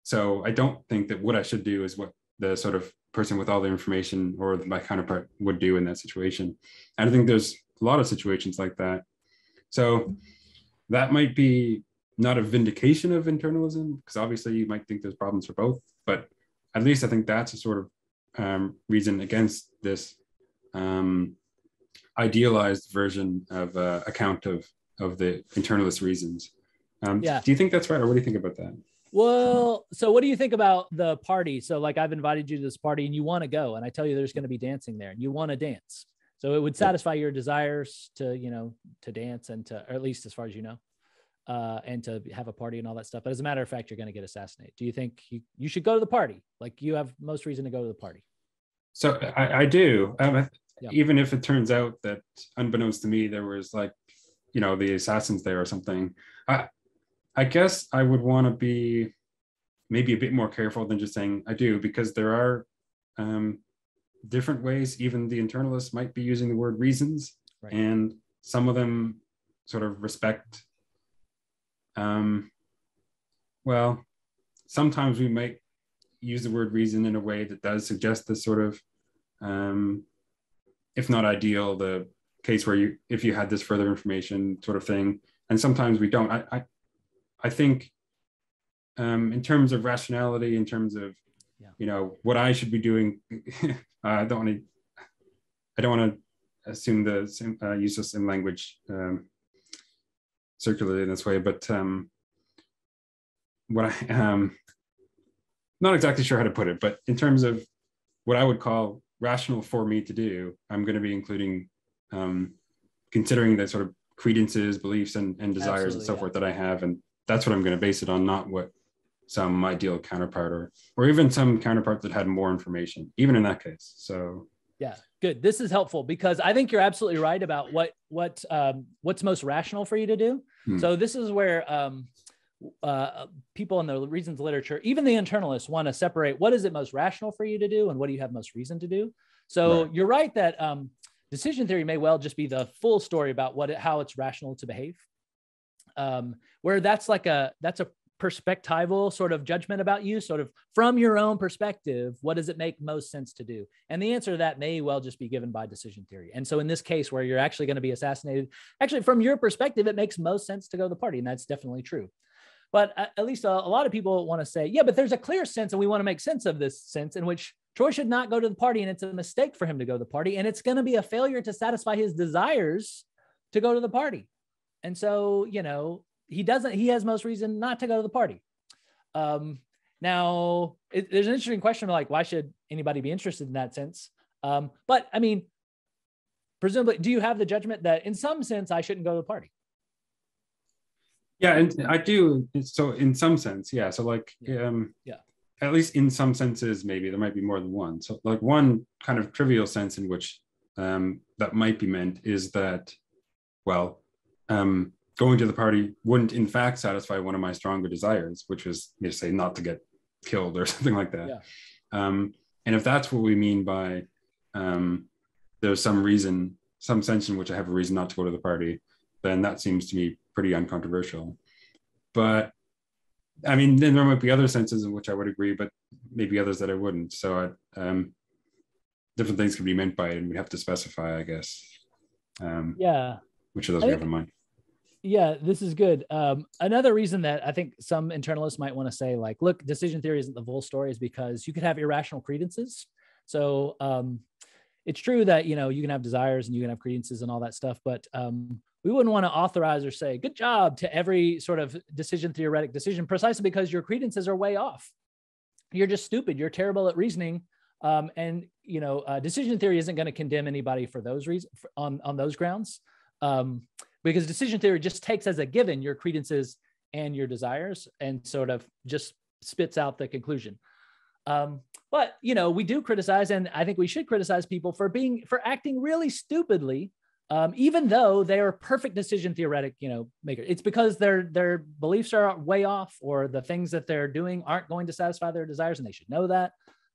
so I don't think that what I should do is what the sort of person with all the information or my counterpart would do in that situation. And I think there's a lot of situations like that. So that might be not a vindication of internalism, because obviously you might think there's problems for both, but at least I think that's a sort of reason against this idealized version of account of the internalist reasons. Do you think that's right, or what do you think about that? Well, so what do you think about the party? So like I've invited you to this party and you want to go, and I tell you there's going to be dancing there and you want to dance. So it would satisfy your desires to, to dance and or at least as far as you know, and to have a party and all that stuff. But as a matter of fact, you're going to get assassinated. Do you think you should go to the party? Like you have most reason to go to the party. So I do. Even if it turns out that unbeknownst to me, there was like, the assassins there or something. I guess I would want to be maybe a bit more careful than just saying I do, because there are different ways. Even the internalists might be using the word reasons, right. And some of them sort of respect. Well, sometimes we might use the word reason in a way that does suggest this sort of, if not ideal, the case where if you had this further information sort of thing, and sometimes we don't. I think in terms of rationality, in terms of what I should be doing, I don't want to assume the use of same language circularly in this way, but what I not exactly sure how to put it, but in terms of what I would call rational for me to do, I'm going to be including considering the sort of credences, beliefs, and desires and so forth that I have, and that's what I'm going to base it on, not what some ideal counterpart or even some counterpart that had more information, even in that case. So yeah, good. This is helpful because I think you're absolutely right about what's most rational for you to do. So this is where people in the reasons literature, even the internalists, want to separate what is it most rational for you to do and what do you have most reason to do. So right. You're right that decision theory may well just be the full story about how it's rational to behave. Where that's a perspectival sort of judgment about you, sort of from your own perspective, what does it make most sense to do? And the answer to that may well just be given by decision theory. And so in this case where you're actually going to be assassinated, actually from your perspective, it makes most sense to go to the party. And that's definitely true. But at least a lot of people want to say, yeah, but there's a clear sense and we want to make sense of this sense in which Troy should not go to the party. And it's a mistake for him to go to the party. And it's going to be a failure to satisfy his desires to go to the party. And so, he has most reason not to go to the party. Now, there's an interesting question like, why should anybody be interested in that sense? But I mean, presumably, do you have the judgment that in some sense, I shouldn't go to the party? Yeah, and I do. So in some sense, yeah. So like, at least in some senses, maybe there might be more than one. So like one kind of trivial sense in which that might be meant is that, well, going to the party wouldn't in fact satisfy one of my stronger desires, which was, say, not to get killed or something like that. Yeah. And if that's what we mean by there's some reason, some sense in which I have a reason not to go to the party, then that seems to me pretty uncontroversial. But I mean, then there might be other senses in which I would agree, but maybe others that I wouldn't. So different things could be meant by it, and we have to specify, I guess. Which of those we have in mind. Yeah, this is good. Another reason that I think some internalists might want to say, like, look, decision theory isn't the full story is because you could have irrational credences. So it's true that, you know, you can have desires and you can have credences and all that stuff, but we wouldn't want to authorize or say good job to every sort of decision theoretic decision precisely because your credences are way off. You're just stupid. You're terrible at reasoning. And, you know, decision theory isn't going to condemn anybody for those reasons on those grounds. Because decision theory just takes as a given your credences and your desires and sort of just spits out the conclusion. But, you know, we do criticize, and I think we should criticize people for acting really stupidly, even though they are perfect decision theoretic, you know, makers. It's because their beliefs are way off, or the things that they're doing aren't going to satisfy their desires, and they should know that.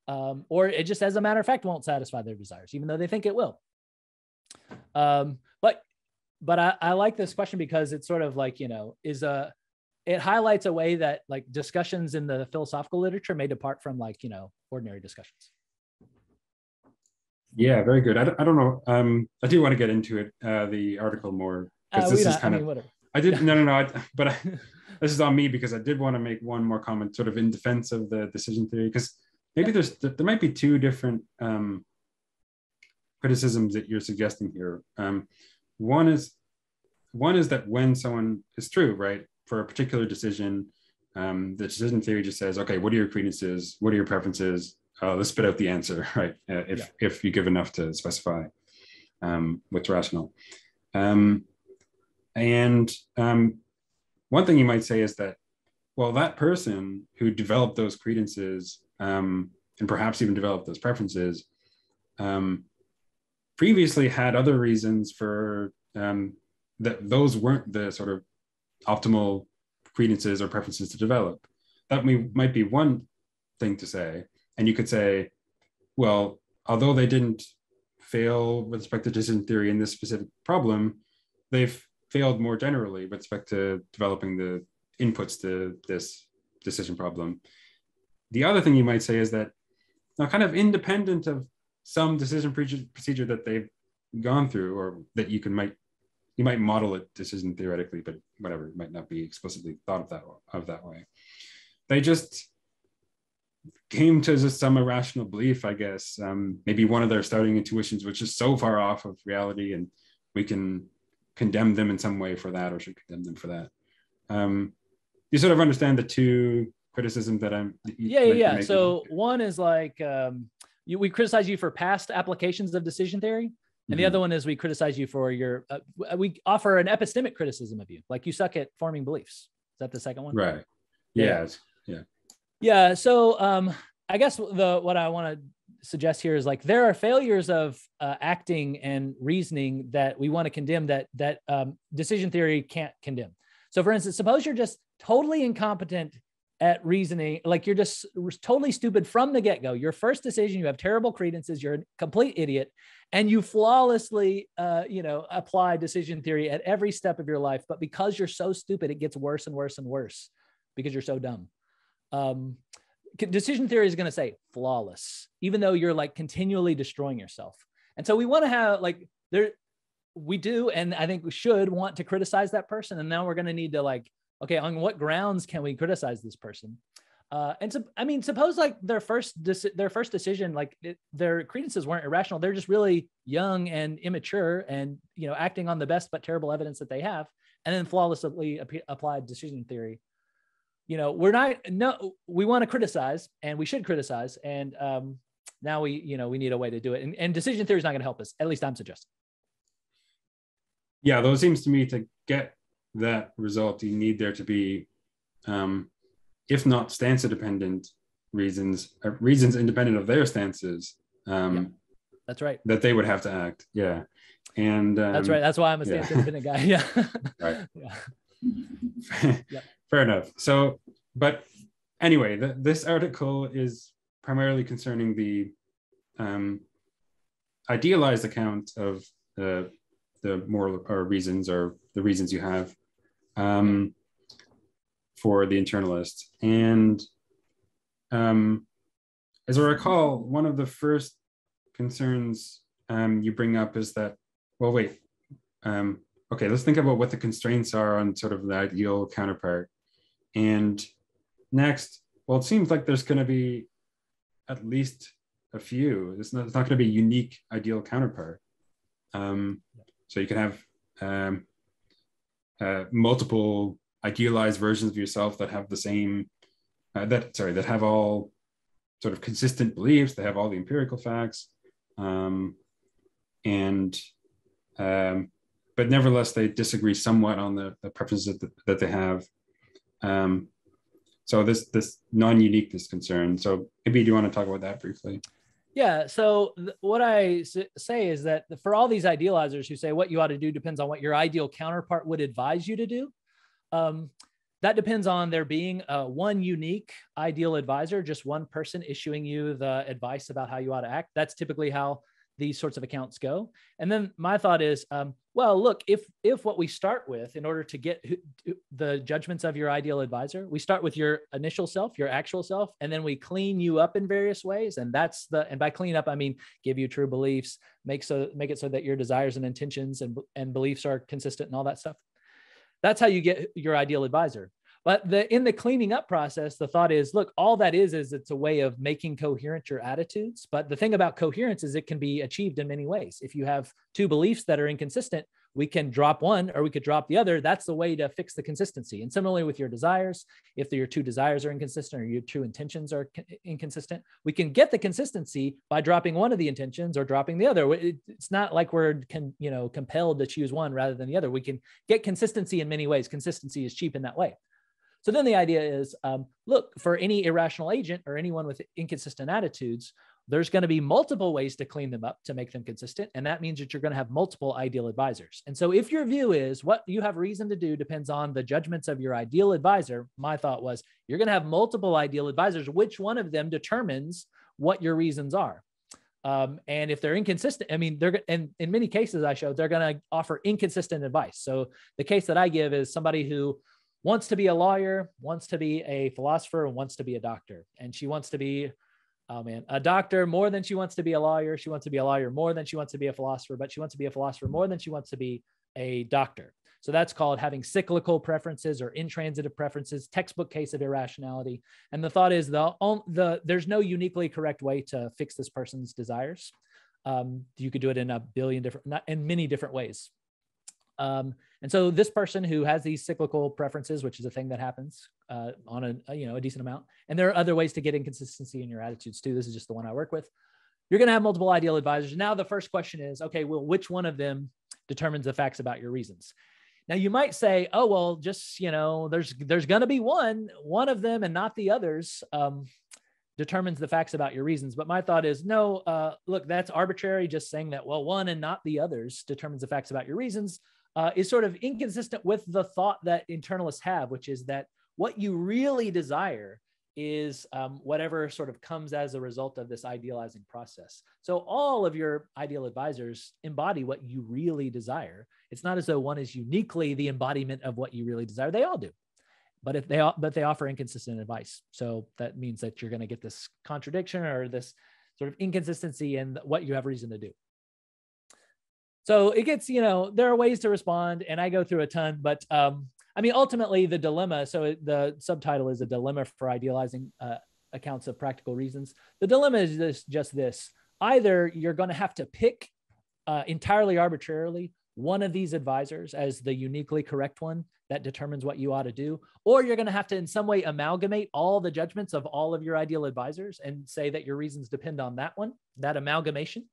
Or it just, as a matter of fact, won't satisfy their desires, even though they think it will. But I like this question because it's sort of like, you know, it highlights a way that like discussions in the philosophical literature may depart from like, you know, ordinary discussions. Yeah, very good. I don't know. I do want to get into it, the article more, because this is kind of, whatever. I did, no, but this is on me because I did want to make one more comment sort of in defense of the decision theory, because maybe there might be two different criticisms that you're suggesting here. One is that when someone is true, right, for a particular decision, the decision theory just says, okay, what are your credences? What are your preferences? Let's spit out the answer, right? If you give enough to specify what's rational. And one thing you might say is that, well, that person who developed those credences and perhaps even developed those preferences previously had other reasons for that those weren't the sort of optimal credences or preferences to develop. That might be one thing to say. And you could say, well, although they didn't fail with respect to decision theory in this specific problem, they've failed more generally with respect to developing the inputs to this decision problem. The other thing you might say is that now kind of independent of some decision procedure that they've gone through, or that you might model it decision theoretically, but whatever, it might not be explicitly thought of that way. They just came to just some irrational belief, I guess. Maybe one of their starting intuitions was just so far off of reality, and we can condemn them in some way for that, or should condemn them for that. You sort of understand the two criticisms that I'm. Yeah. So one is like we criticize you for past applications of decision theory. And the other one is we criticize you for your, we offer an epistemic criticism of you, like you suck at forming beliefs. Is that the second one? Right. Yeah. Yeah. So I guess what I want to suggest here is like, there are failures of acting and reasoning that we want to condemn that decision theory can't condemn. So for instance, suppose you're just totally incompetent at reasoning, like you're just totally stupid from the get-go. Your first decision, you have terrible credences, you're a complete idiot, and you flawlessly, apply decision theory at every step of your life. But because you're so stupid, it gets worse and worse and worse because you're so dumb. Decision theory is going to say flawless, even though you're like continually destroying yourself. And so we want to have we do, and I think we should want to criticize that person. And now we're going to need to like, okay, on what grounds can we criticize this person? And so, I mean, suppose like their first decision, like their credences weren't irrational. They're just really young and immature and, acting on the best but terrible evidence that they have, and then flawlessly applied decision theory. We want to criticize, and we should criticize. And now we need a way to do it. And decision theory is not going to help us. At least I'm suggesting. Yeah, though it seems to me to get that result, you need there to be, if not stance-dependent reasons independent of their stances. That's right. That they would have to act. Yeah, and that's right. That's why I'm a stance-independent guy. Yeah. Right. Yep. Fair enough. So, but anyway, this article is primarily concerning the idealized account of the moral or reasons, or the reasons you have for the internalist. And as I recall, one of the first concerns you bring up is that, well, wait, okay, let's think about what the constraints are on sort of the ideal counterpart. And next, well, it seems like there's going to be at least a few. It's not going to be a unique ideal counterpart. So you can have multiple idealized versions of yourself that have the same, that have all sort of consistent beliefs. They have all the empirical facts, but nevertheless they disagree somewhat on the preferences that they have. So this non-uniqueness concern. So maybe do you want to talk about that briefly? Yeah. So what I say is that for all these idealizers who say what you ought to do depends on what your ideal counterpart would advise you to do, that depends on there being one unique ideal advisor, just one person issuing you the advice about how you ought to act. That's typically how these sorts of accounts go. And then my thought is, well, look, if what we start with in order to get the judgments of your ideal advisor, we start with your initial self, your actual self, and then we clean you up in various ways. And and by clean up, I mean, give you true beliefs, make it so that your desires and intentions and beliefs are consistent and all that stuff. That's how you get your ideal advisor. But in the cleaning up process, the thought is, look, all that is it's a way of making coherent your attitudes. But the thing about coherence is it can be achieved in many ways. If you have two beliefs that are inconsistent, we can drop one or we could drop the other. That's the way to fix the consistency. And similarly with your desires, if your two desires are inconsistent or your true intentions are inconsistent, we can get the consistency by dropping one of the intentions or dropping the other. It's not like we're compelled to choose one rather than the other. We can get consistency in many ways. Consistency is cheap in that way. So then the idea is, look, for any irrational agent or anyone with inconsistent attitudes, there's going to be multiple ways to clean them up to make them consistent. And that means that you're going to have multiple ideal advisors. And so if your view is what you have reason to do depends on the judgments of your ideal advisor, my thought was you're going to have multiple ideal advisors. Which one of them determines what your reasons are? And if they're inconsistent, I mean, and in many cases I showed, they're going to offer inconsistent advice. So the case that I give is somebody who wants to be a lawyer, wants to be a philosopher, and wants to be a doctor. And she wants to be, a doctor more than she wants to be a lawyer. She wants to be a lawyer more than she wants to be a philosopher, but she wants to be a philosopher more than she wants to be a doctor. So that's called having cyclical preferences or intransitive preferences, textbook case of irrationality. And the thought is there's no uniquely correct way to fix this person's desires. You could do it in in many different ways. And so this person who has these cyclical preferences, which is a thing that happens on a decent amount, and there are other ways to get inconsistency in your attitudes too. This is just the one I work with. You're going to have multiple ideal advisors. Now the first question is, okay, well, which one of them determines the facts about your reasons? Now you might say, oh, well, just, there's going to be one of them and not the others determines the facts about your reasons. But my thought is, no, look, that's arbitrary. Just saying that, well, one and not the others determines the facts about your reasons is sort of inconsistent with the thought that internalists have, which is that what you really desire is whatever sort of comes as a result of this idealizing process. So all of your ideal advisors embody what you really desire. It's not as though one is uniquely the embodiment of what you really desire. They all do. But they offer inconsistent advice. So that means that you're going to get this contradiction or this sort of inconsistency in what you have reason to do. So it gets, there are ways to respond, and I go through a ton, but ultimately the dilemma, so the subtitle is a dilemma for idealizing accounts of practical reasons. The dilemma is just this: either you're going to have to pick entirely arbitrarily one of these advisors as the uniquely correct one that determines what you ought to do, or you're going to have to in some way amalgamate all the judgments of all of your ideal advisors and say that your reasons depend on that one, that amalgamation.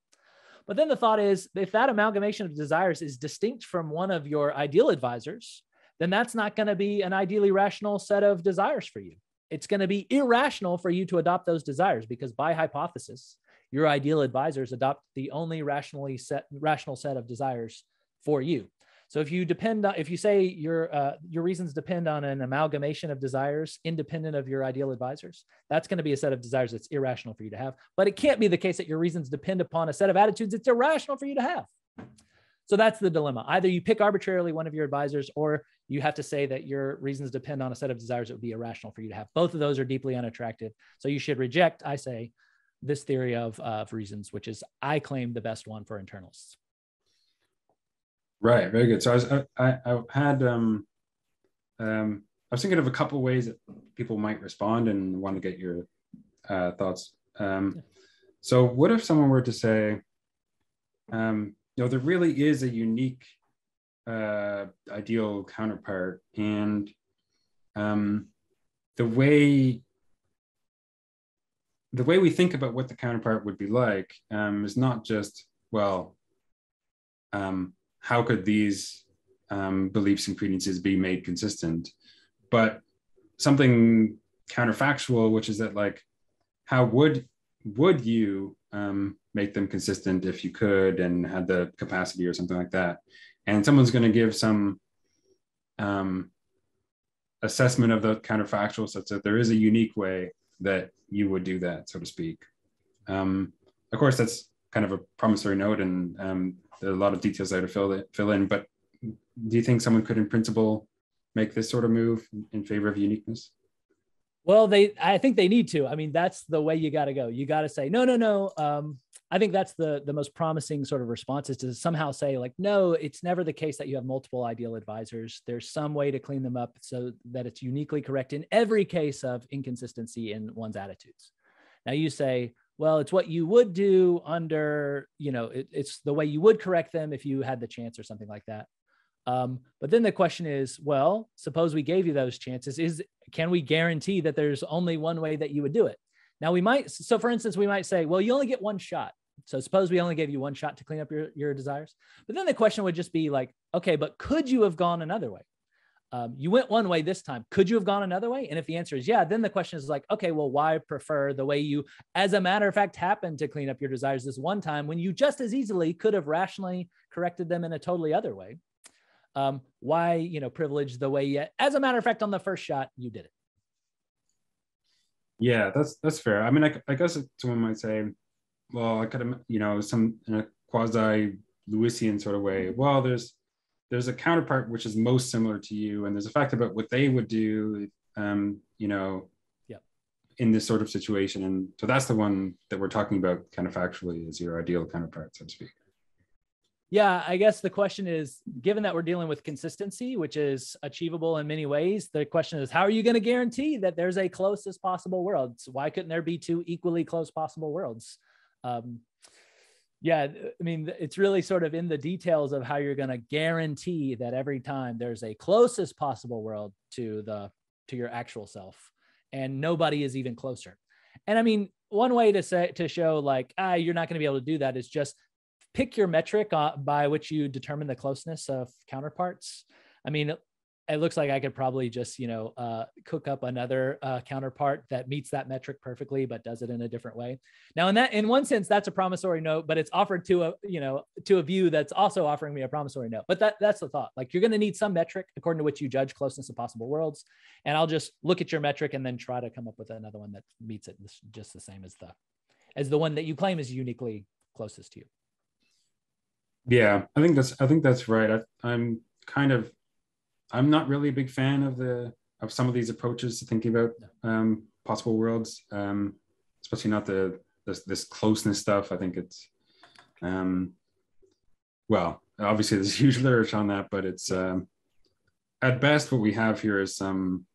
But then the thought is, if that amalgamation of desires is distinct from one of your ideal advisors, then that's not going to be an ideally rational set of desires for you. It's going to be irrational for you to adopt those desires because by hypothesis, your ideal advisors adopt the only rational set of desires for you. So if you say your reasons depend on an amalgamation of desires independent of your ideal advisors, that's going to be a set of desires that's irrational for you to have. But it can't be the case that your reasons depend upon a set of attitudes it's irrational for you to have. So that's the dilemma. Either you pick arbitrarily one of your advisors, or you have to say that your reasons depend on a set of desires that would be irrational for you to have. Both of those are deeply unattractive. So you should reject, I say, this theory of reasons, which is, I claim, the best one for internalists. Right, very good. So I had I was thinking of a couple ways that people might respond, and want to get your thoughts. So what if someone were to say, there really is a unique ideal counterpart, and um, the way we think about what the counterpart would be like is not just, well, how could these beliefs and credences be made consistent, but something counterfactual, which is that, like, how would you make them consistent if you could and had the capacity or something like that? And someone's going to give some assessment of the counterfactual such that there is a unique way that you would do that, so to speak. Of course, that's kind of a promissory note, and there are a lot of details there to fill in. But do you think someone could, in principle, make this sort of move in favor of uniqueness? Well, I think they need to. I mean, that's the way you got to go. You got to say, no, no, no. I think that's the most promising sort of response, is to somehow say, like, no, it's never the case that you have multiple ideal advisors. There's some way to clean them up so that it's uniquely correct in every case of inconsistency in one's attitudes. Now you say, well, it's what you would do under, it's the way you would correct them if you had the chance or something like that. But then the question is, well, suppose we gave you those chances. Can we guarantee that there's only one way that you would do it? Now so for instance, we might say, well, you only get one shot. So suppose we only gave you one shot to clean up your desires. But then the question would just be like, okay, but could you have gone another way? You went one way this time. Could you have gone another way? And if the answer is yeah, then the question is like, okay, well, why prefer the way you, as a matter of fact, happened to clean up your desires this one time when you just as easily could have rationally corrected them in a totally other way? Why, privilege the way yet? As a matter of fact, on the first shot, you did it. Yeah, that's fair. I mean, I guess someone might say, well, I could have, some in a quasi Lewisian sort of way. Well, there's a counterpart which is most similar to you, and there's a fact about what they would do, Yep. in this sort of situation. And so that's the one that we're talking about kind of factually as your ideal counterpart, so to speak. Yeah, I guess the question is, given that we're dealing with consistency, which is achievable in many ways, the question is, how are you going to guarantee that there's a closest possible world? So why couldn't there be two equally close possible worlds? Yeah, I mean, it's really sort of in the details of how you're going to guarantee that every time there's a closest possible world to your actual self, and nobody is even closer. And I mean, one way to show like, you're not going to be able to do that is just pick your metric by which you determine the closeness of counterparts. I mean, it looks like I could probably just, cook up another counterpart that meets that metric perfectly, but does it in a different way. Now, in one sense, that's a promissory note, but it's offered to a view that's also offering me a promissory note. But that's the thought. Like, you're going to need some metric according to which you judge closeness of possible worlds. And I'll just look at your metric and then try to come up with another one that meets it just the same as the one that you claim is uniquely closest to you. Yeah, I think that's right. I'm not really a big fan of some of these approaches to thinking about possible worlds, especially not this closeness stuff. I think it's well, obviously there's huge literature on that, but it's at best what we have here is some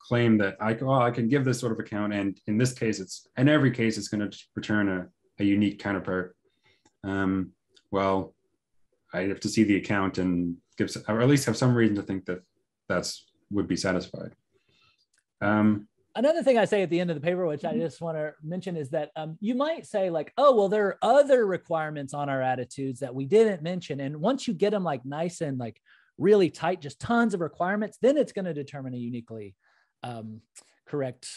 claim that I can give this sort of account, and in this case, in every case it's going to return a unique counterpart. Well, I have to see the account and or at least have some reason to think that would be satisfied. Another thing I say at the end of the paper, which I just want to mention, is that you might say like, oh, well, there are other requirements on our attitudes that we didn't mention. And once you get them like nice and like really tight, just tons of requirements, then it's going to determine a uniquely correct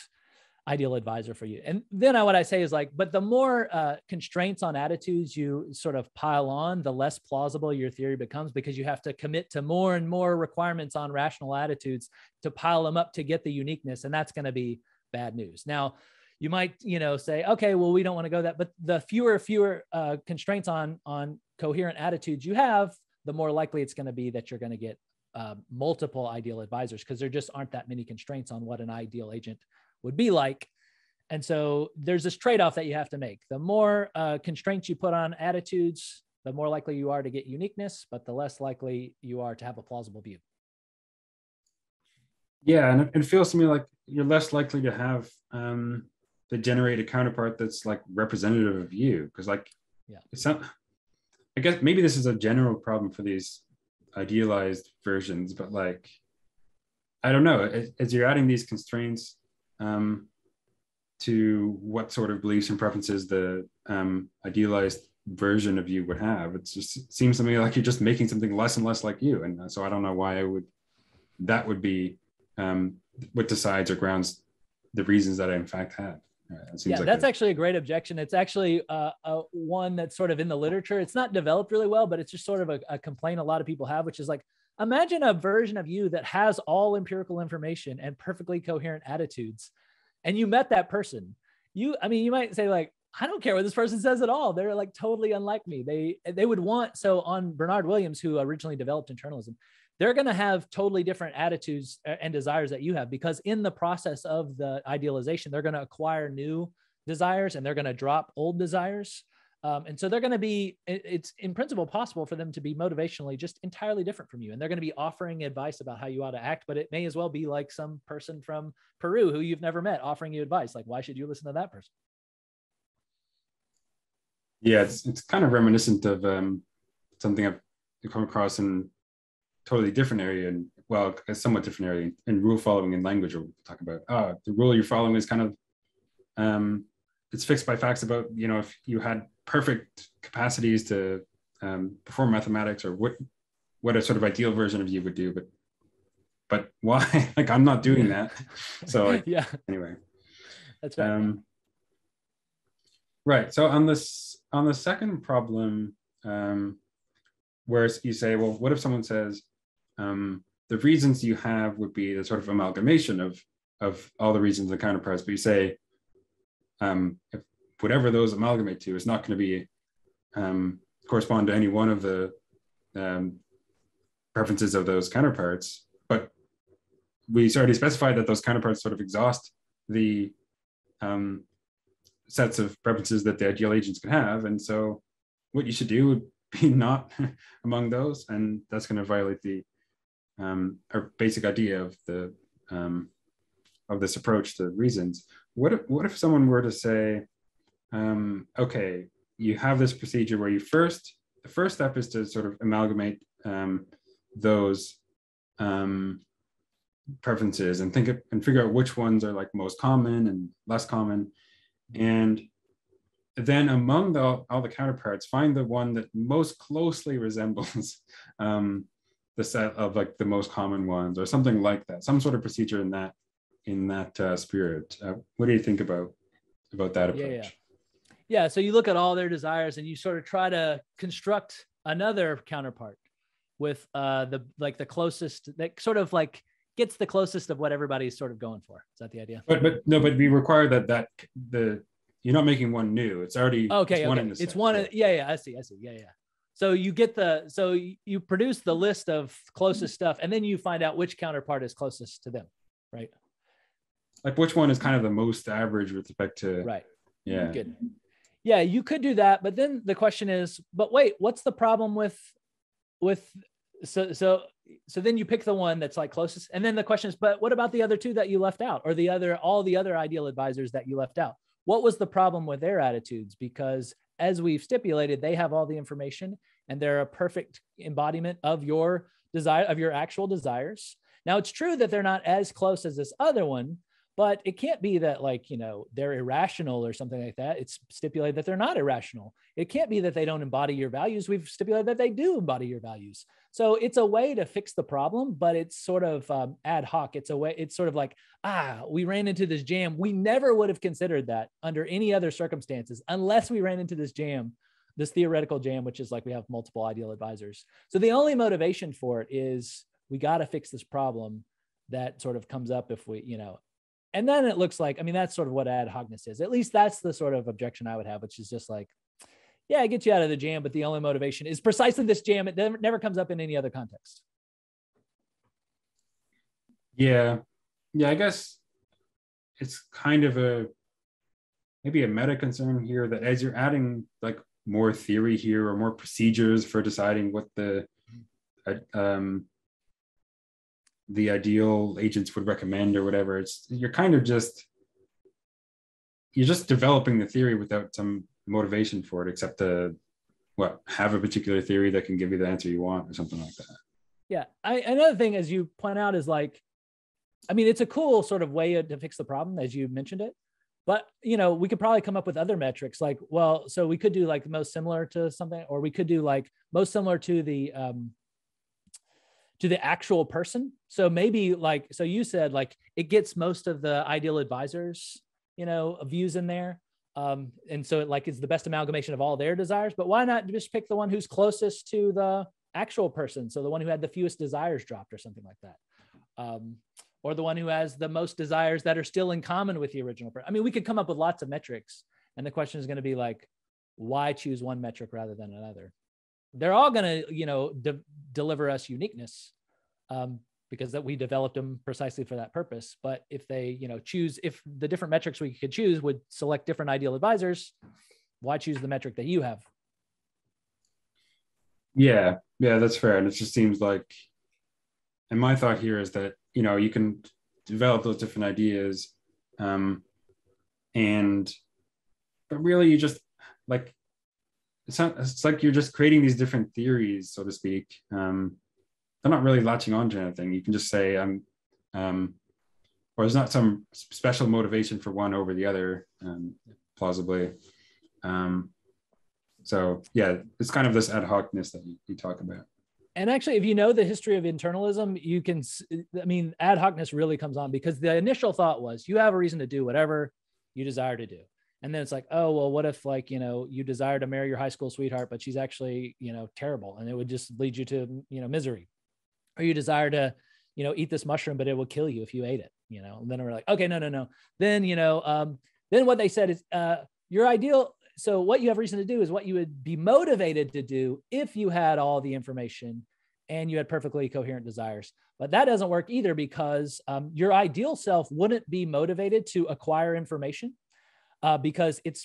ideal advisor for you. And then what I say is like, but the more constraints on attitudes you sort of pile on, the less plausible your theory becomes, because you have to commit to more and more requirements on rational attitudes to pile them up to get the uniqueness. And that's going to be bad news. Now, you might, say, okay, well, we don't want to go that, but the fewer constraints on coherent attitudes you have, the more likely it's going to be that you're going to get multiple ideal advisors, because there just aren't that many constraints on what an ideal agent would be like. And so there's this trade-off that you have to make. The more constraints you put on attitudes, the more likely you are to get uniqueness, but the less likely you are to have a plausible view. Yeah, and it feels to me like you're less likely to have to generate a counterpart that's like representative of you, because like, yeah, it's not. I guess maybe this is a general problem for these idealized versions, but like, I don't know. As you're adding these constraints to what sort of beliefs and preferences the idealized version of you would have, it seems to me like you're just making something less and less like you, and so I don't know why that would be what decides or grounds the reasons that I in fact have. Yeah, like that's actually a great objection. It's actually one that's sort of in the literature. It's not developed really well, but it's just sort of a complaint a lot of people have, which is like, imagine a version of you that has all empirical information and perfectly coherent attitudes, and you met that person. You might say like, I don't care what this person says at all. They're like totally unlike me. They would want, so on Bernard Williams, who originally developed internalism, they're going to have totally different attitudes and desires that you have, because in the process of the idealization, they're going to acquire new desires and they're going to drop old desires. And so they're going to be, it's in principle possible for them to be motivationally just entirely different from you. And they're going to be offering advice about how you ought to act, but it may as well be like some person from Peru who you've never met offering you advice. Like, why should you listen to that person? Yeah, it's kind of reminiscent of something I've come across in totally different area, and well, a somewhat different area in rule following in language. We'll talk about the rule you're following is kind of it's fixed by facts about, you know, if you had perfect capacities to perform mathematics, or what a sort of ideal version of you would do, but why? Like, I'm not doing that. So like, yeah. Anyway, that's right. Right. So on the second problem, where you say, well, what if someone says the reasons you have would be the sort of amalgamation of all the reasons and counterparts, but you say if whatever those amalgamate to is not going to be correspond to any one of the preferences of those counterparts, but we already specified that those counterparts sort of exhaust the sets of preferences that the ideal agents can have, and so what you should do would be not among those, and that's going to violate the our basic idea of this approach to reasons. What if someone were to say, okay, you have this procedure where the first step is to sort of amalgamate those preferences and figure out which ones are like most common and less common, and then among all the counterparts, find the one that most closely resembles the set of like the most common ones, or something like that. Some sort of procedure in that spirit. What do you think about that approach? Yeah. So you look at all their desires and you sort of try to construct another counterpart with the closest, that sort of like gets the closest of what everybody's sort of going for. Is that the idea? But we require that you're not making one new. It's already one in the set. It's one. Yeah. I see. Yeah. So you produce the list of closest stuff, and then you find out which counterpart is closest to them, right? Like which one is kind of the most average with respect to. Right. Yeah. Good. Yeah, you could do that, but then the question is, but wait, what's the problem with so then you pick the one that's like closest, and then the question is, but what about the other two that you left out, or all the other ideal advisors that you left out? What was the problem with their attitudes? Because as we've stipulated, they have all the information and they're a perfect embodiment of your desire, of your actual desires. Now, it's true that they're not as close as this other one, but it can't be that like, they're irrational or something like that. It's stipulated that they're not irrational. It can't be that they don't embody your values. We've stipulated that they do embody your values. So it's a way to fix the problem, but it's sort of ad hoc. It's sort of like, we ran into this jam. We never would have considered that under any other circumstances, unless we ran into this jam, this theoretical jam, which is like we have multiple ideal advisors. So the only motivation for it is we got to fix this problem that sort of comes up if we, and then it looks like, that's sort of what ad hocness is. At least that's the sort of objection I would have, which is just like, yeah, I get you out of the jam, but the only motivation is precisely this jam. It never comes up in any other context. Yeah. I guess it's kind of maybe a meta concern here that as you're adding like more theory here or more procedures for deciding what the ideal agents would recommend or whatever. It's you're just developing the theory without some motivation for it, except to have a particular theory that can give you the answer you want or something like that. Yeah. Another thing, as you point out, is like, I mean, it's a cool sort of way to fix the problem, as you mentioned it. But, we could probably come up with other metrics like, well, so we could do like most similar to something, or we could do like most similar to the actual person. So maybe like, so you said like it gets most of the ideal advisors, views in there. And so it like is the best amalgamation of all their desires, but why not just pick the one who's closest to the actual person? So the one who had the fewest desires dropped or something like that. Or the one who has the most desires that are still in common with the original person. I mean, we could come up with lots of metrics, and the question is going to be like, why choose one metric rather than another? They're all going to, deliver us uniqueness, because that we developed them precisely for that purpose. But if they, if the different metrics we could choose would select different ideal advisors, why choose the metric that you have? Yeah, that's fair. And it just seems like, and my thought here is that, you can develop those different ideas, but really you just like, it's like you're just creating these different theories, so to speak. They're not really latching on to anything. You can just say, or there's not some special motivation for one over the other, plausibly. So yeah, it's kind of this ad hocness that you talk about. And actually, if you know the history of internalism, you can, ad hocness really comes on, because the initial thought was you have a reason to do whatever you desire to do. And then it's like, oh, well, what if like, you desire to marry your high school sweetheart, but she's actually, terrible, and it would just lead you to, misery. Or you desire to, eat this mushroom, but it will kill you if you ate it, and then we're like, okay, no. Then, then what they said is your ideal. So what you have reason to do is what you would be motivated to do if you had all the information and you had perfectly coherent desires. But that doesn't work either, because your ideal self wouldn't be motivated to acquire information because it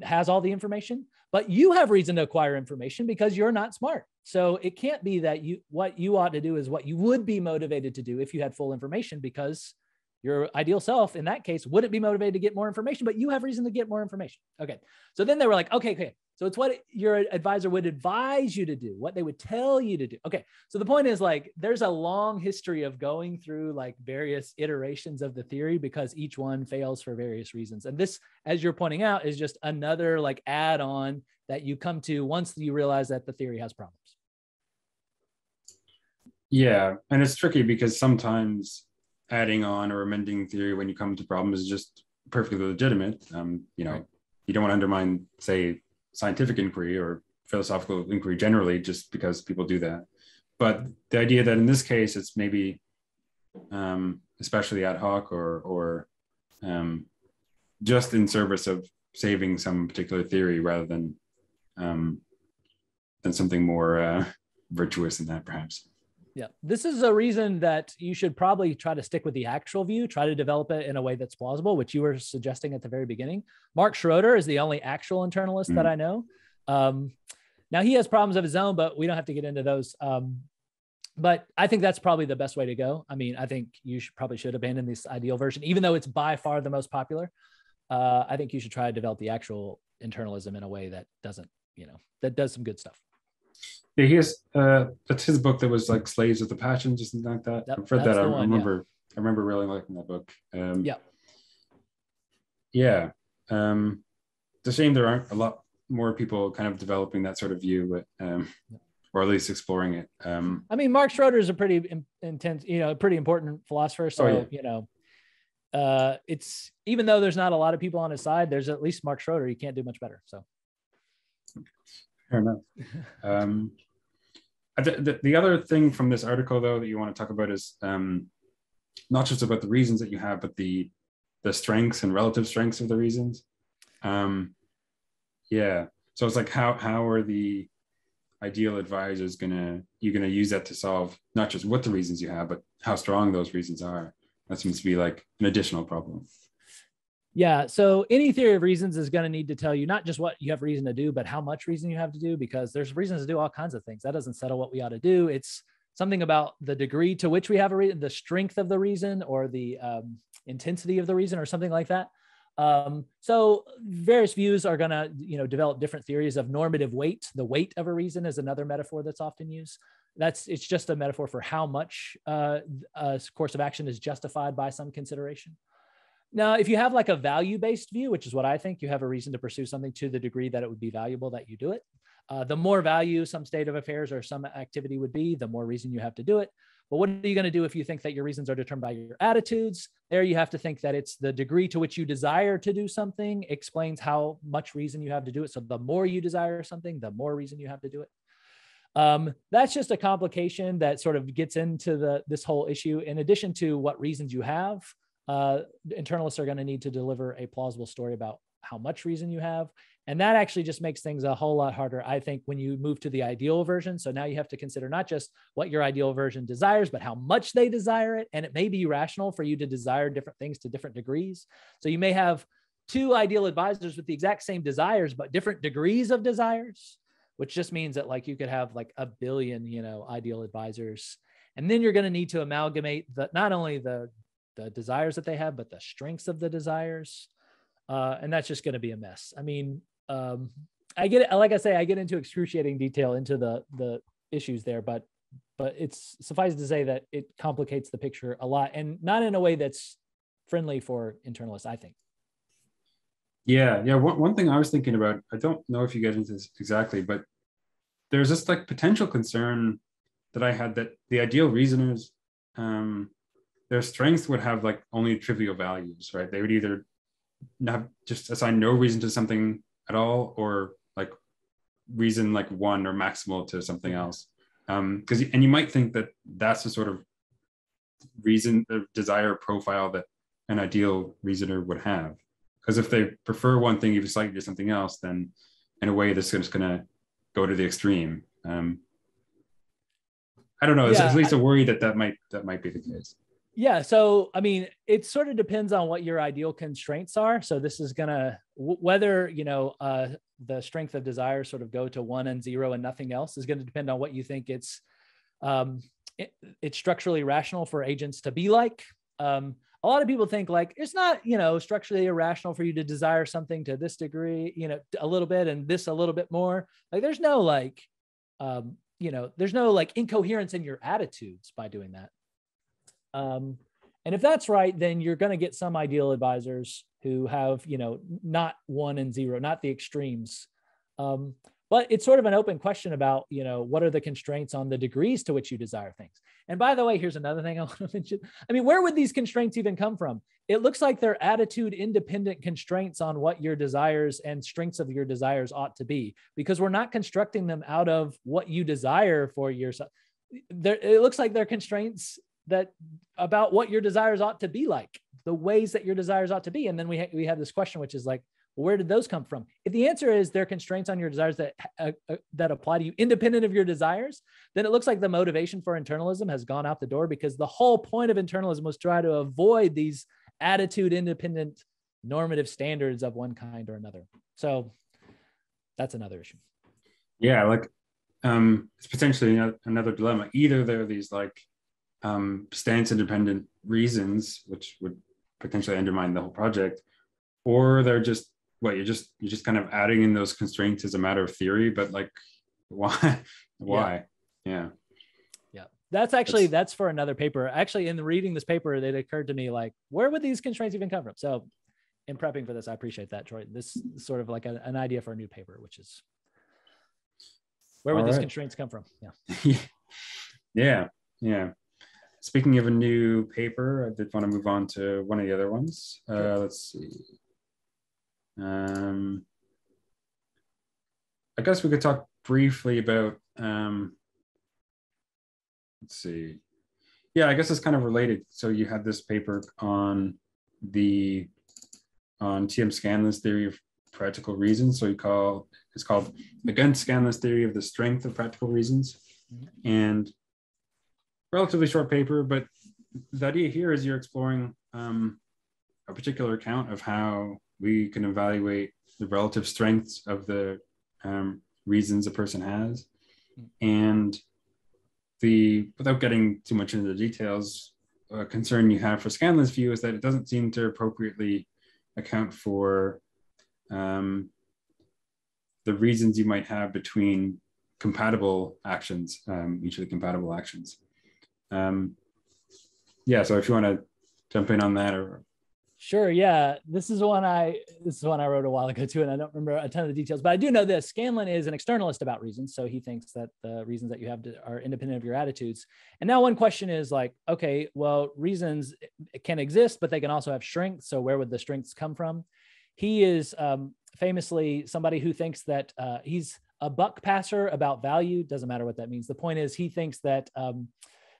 has all the information, but you have reason to acquire information because you're not smart. So it can't be that what you ought to do is what you would be motivated to do if you had full information, because your ideal self in that case wouldn't be motivated to get more information, but you have reason to get more information. Okay. So then they were like, okay. So it's what your advisor would advise you to do, what they would tell you to do. Okay. So the point is like, there's a long history of going through like various iterations of the theory, because each one fails for various reasons. And this, as you're pointing out, is just another like add-on that you come to once you realize that the theory has problems. Yeah. And it's tricky because sometimes adding on or amending theory when you come to problems is just perfectly legitimate. Right. You don't want to undermine, say, scientific inquiry or philosophical inquiry generally just because people do that. But the idea that in this case it's maybe especially ad hoc or just in service of saving some particular theory rather than something more virtuous than that, perhaps. Yeah, this is a reason that you should probably try to stick with the actual view, try to develop it in a way that's plausible, which you were suggesting at the very beginning. Mark Schroeder is the only actual internalist that I know. Now he has problems of his own, but we don't have to get into those. But I think that's probably the best way to go. I mean, I think you probably should abandon this ideal version, even though it's by far the most popular. I think you should try to develop the actual internalism in a way that doesn't, that does some good stuff. Yeah, he has. That's his book that was like Slaves of the Passions or something like that. Yep, I've read that. I remember really liking that book. Yeah. It's a shame there aren't a lot more people kind of developing that sort of view, but or at least exploring it. I mean, Mark Schroeder is a pretty intense, pretty important philosopher. So it's, even though there's not a lot of people on his side, there's at least Mark Schroeder. You can't do much better. So. Fair enough. The other thing from this article, though, that you want to talk about is not just about the reasons that you have, but the strengths and relative strengths of the reasons. So it's like how are the ideal advisors gonna use that to solve not just what the reasons you have, but how strong those reasons are? That seems to be like an additional problem. Yeah. So any theory of reasons is going to need to tell you not just what you have reason to do, but how much reason you have to do, because there's reasons to do all kinds of things. That doesn't settle what we ought to do. It's something about the degree to which we have a reason, the strength of the reason, or the intensity of the reason, or something like that. So various views are going to, develop different theories of normative weight. The weight of a reason is another metaphor that's often used. It's just a metaphor for how much a course of action is justified by some consideration. Now, if you have like a value-based view, which is what I think, you have a reason to pursue something to the degree that it would be valuable that you do it. The more value some state of affairs or some activity would be, the more reason you have to do it. But what are you going to do if you think that your reasons are determined by your attitudes? There you have to think that it's the degree to which you desire to do something explains how much reason you have to do it. So the more you desire something, the more reason you have to do it. That's just a complication that sort of gets into this whole issue. In addition to what reasons you have, internalists are going to need to deliver a plausible story about how much reason you have. And that actually just makes things a whole lot harder, I think, when you move to the ideal version. So now you have to consider not just what your ideal version desires, but how much they desire it. And it may be rational for you to desire different things to different degrees. So you may have two ideal advisors with the exact same desires, but different degrees of desires, which just means that like you could have like a billion, ideal advisors. And then you're going to need to amalgamate not only the desires that they have, but the strengths of the desires. And that's just going to be a mess. I mean, I get it. Like I say, I get into excruciating detail into the issues there, but it's suffice to say that it complicates the picture a lot, and not in a way that's friendly for internalists, I think. Yeah. One thing I was thinking about, I don't know if you get into this exactly, but there's this like potential concern that I had that the ideal reasoners, their strengths would have like only trivial values, right? They would either have just assign no reason to something at all, or like reason like one or maximal to something else. And you might think that that's the sort of reason, the desire profile that an ideal reasoner would have. Because if they prefer one thing, even slightly to something else, then in a way, this is going to go to the extreme. I don't know. It's at least a worry that might be the case. Yeah. So, I mean, it sort of depends on what your ideal constraints are. So this is going to, whether, the strength of desire sort of go to 1 and 0 and nothing else is going to depend on what you think it's structurally rational for agents to be like. A lot of people think like, it's not, structurally irrational for you to desire something to this degree, a little bit, and this a little bit more. Like there's no like, there's no like incoherence in your attitudes by doing that. And if that's right, then you're going to get some ideal advisors who have, not 1 and 0, not the extremes. But it's sort of an open question about, what are the constraints on the degrees to which you desire things? And by the way, here's another thing I want to mention. I mean, where would these constraints even come from? It looks like they're attitude independent constraints on what your desires and strengths of your desires ought to be, because we're not constructing them out of what you desire for yourself. It looks like they're constraints that about what your desires ought to be like, the ways that your desires ought to be. And then we have this question, which is like, where did those come from? If the answer is they're constraints on your desires that apply to you independent of your desires, then it looks like the motivation for internalism has gone out the door, because the whole point of internalism was try to avoid these attitude independent normative standards of one kind or another. So that's another issue. Yeah, like it's potentially another dilemma. Either there are these like stance independent reasons, which would potentially undermine the whole project, or they're just you're just kind of adding in those constraints as a matter of theory, but like why? Yeah. That's for another paper. Actually, in reading this paper, it occurred to me like, where would these constraints even come from? So in prepping for this, I appreciate that, Troy. This is sort of like an idea for a new paper, which is where would these constraints come from? Yeah. Speaking of a new paper, I did want to move on to one of the other ones. Sure. Let's see. I guess we could talk briefly about, let's see. Yeah, I guess it's kind of related. So you had this paper on T.M. Scanlon's theory of practical reasons. So it's called Against Scanlon's Theory of the Strength of Practical Reasons. Mm-hmm. And relatively short paper, but the idea here is you're exploring a particular account of how we can evaluate the relative strengths of the reasons a person has. And without getting too much into the details, a concern you have for Scanlon's view is that it doesn't seem to appropriately account for the reasons you might have between compatible actions, mutually compatible actions. Yeah, so if you want to jump in on that, or Sure. Yeah. This is one I wrote a while ago too, and I don't remember a ton of the details, but I do know this. Scanlon is an externalist about reasons. So he thinks that the reasons that you have are independent of your attitudes. And now one question is like, okay, well, reasons can exist, but they can also have strengths. So where would the strengths come from? He is famously somebody who thinks that he's a buck passer about value. Doesn't matter what that means. The point is he thinks that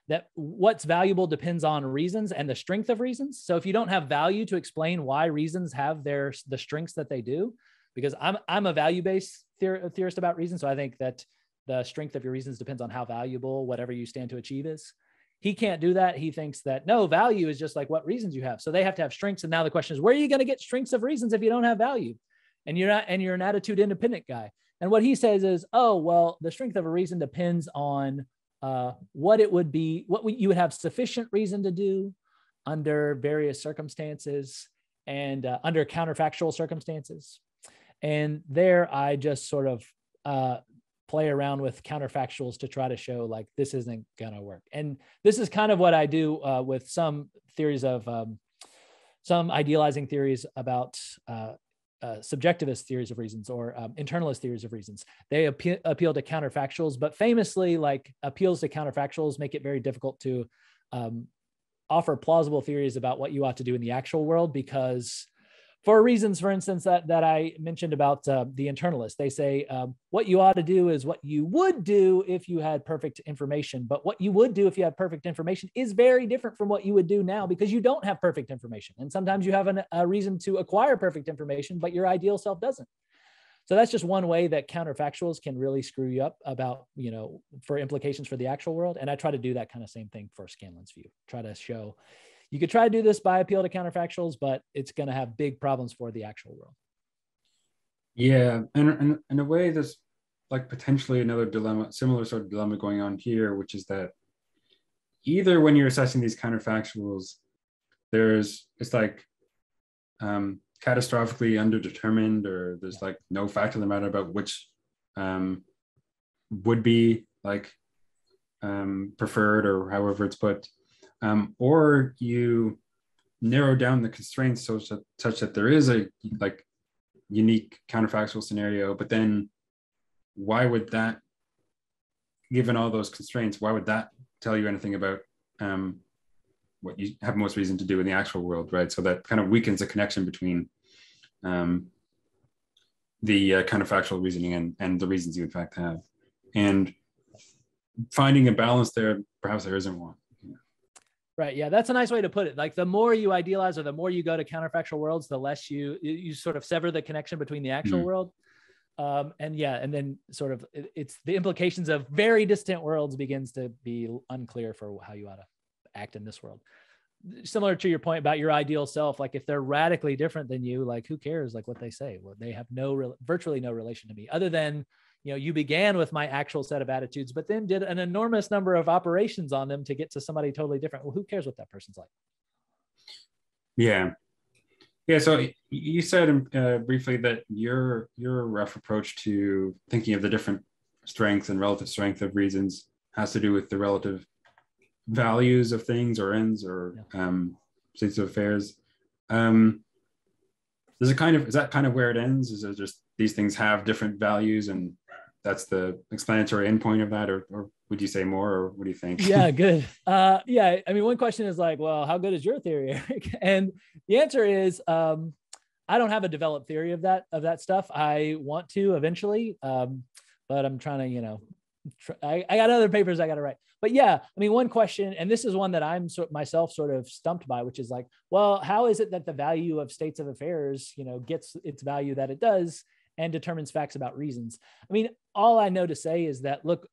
that what's valuable depends on reasons and the strength of reasons. So if you don't have value to explain why reasons have the strengths that they do, because I'm a value-based theorist about reasons. So I think that the strength of your reasons depends on how valuable whatever you stand to achieve is. He can't do that. He thinks that no, value is just like what reasons you have. So they have to have strengths. And now the question is, where are you going to get strengths of reasons if you don't have value? And you're an attitude independent guy. And what he says is, oh, well, the strength of a reason depends on what it would be, you would have sufficient reason to do under various circumstances and under counterfactual circumstances. And there I just sort of play around with counterfactuals to try to show like this isn't gonna work. And this is kind of what I do with some theories of some idealizing theories about subjectivist theories of reasons or internalist theories of reasons. They appeal to counterfactuals, but famously, like appeals to counterfactuals make it very difficult to offer plausible theories about what you ought to do in the actual world, because for reasons, for instance, that I mentioned about the internalists, they say what you ought to do is what you would do if you had perfect information. But what you would do if you had perfect information is very different from what you would do now, because you don't have perfect information. And sometimes you have a reason to acquire perfect information, but your ideal self doesn't. So that's just one way that counterfactuals can really screw you up about, for implications for the actual world. And I try to do that kind of same thing for Scanlon's view, try to show you could try to do this by appeal to counterfactuals, but it's going to have big problems for the actual world. Yeah, and in a way, there's like potentially another dilemma, similar sort of dilemma going on here, which is that either when you're assessing these counterfactuals, it's like catastrophically underdetermined, or there's like no fact of the matter about which would be like preferred, or however it's put. Or you narrow down the constraints such that there is a like unique counterfactual scenario, but then why would that, given all those constraints, why would that tell you anything about what you have most reason to do in the actual world, right? So that kind of weakens the connection between the counterfactual reasoning and the reasons you in fact have. And finding a balance there, perhaps there isn't one. Right. Yeah, that's a nice way to put it. Like the more you idealize or the more you go to counterfactual worlds, the less you sort of sever the connection between the actual world. And then sort of it's the implications of very distant worlds begins to be unclear for how you ought to act in this world. Similar to your point about your ideal self, like if they're radically different than you, like who cares like what they say? Well, they have virtually no relation to me other than you began with my actual set of attitudes, but then did an enormous number of operations on them to get to somebody totally different. Well, who cares what that person's like? Yeah. So you said briefly that your rough approach to thinking of the different strengths and relative strength of reasons has to do with the relative values of things or ends or states of affairs. Is that kind of where it ends? Is it just these things have different values and that's the explanatory endpoint of that, or would you say more, or what do you think? Yeah, good. I mean, one question is like, well, how good is your theory, Eric? And the answer is, I don't have a developed theory of that stuff. I want to eventually, but I'm trying to, I got other papers I got to write. But yeah, I mean, one question, and this is one that I'm myself sort of stumped by, which is like, well, how is it that the value of states of affairs, gets its value that it does and determines facts about reasons? I mean, all I know to say is that, look,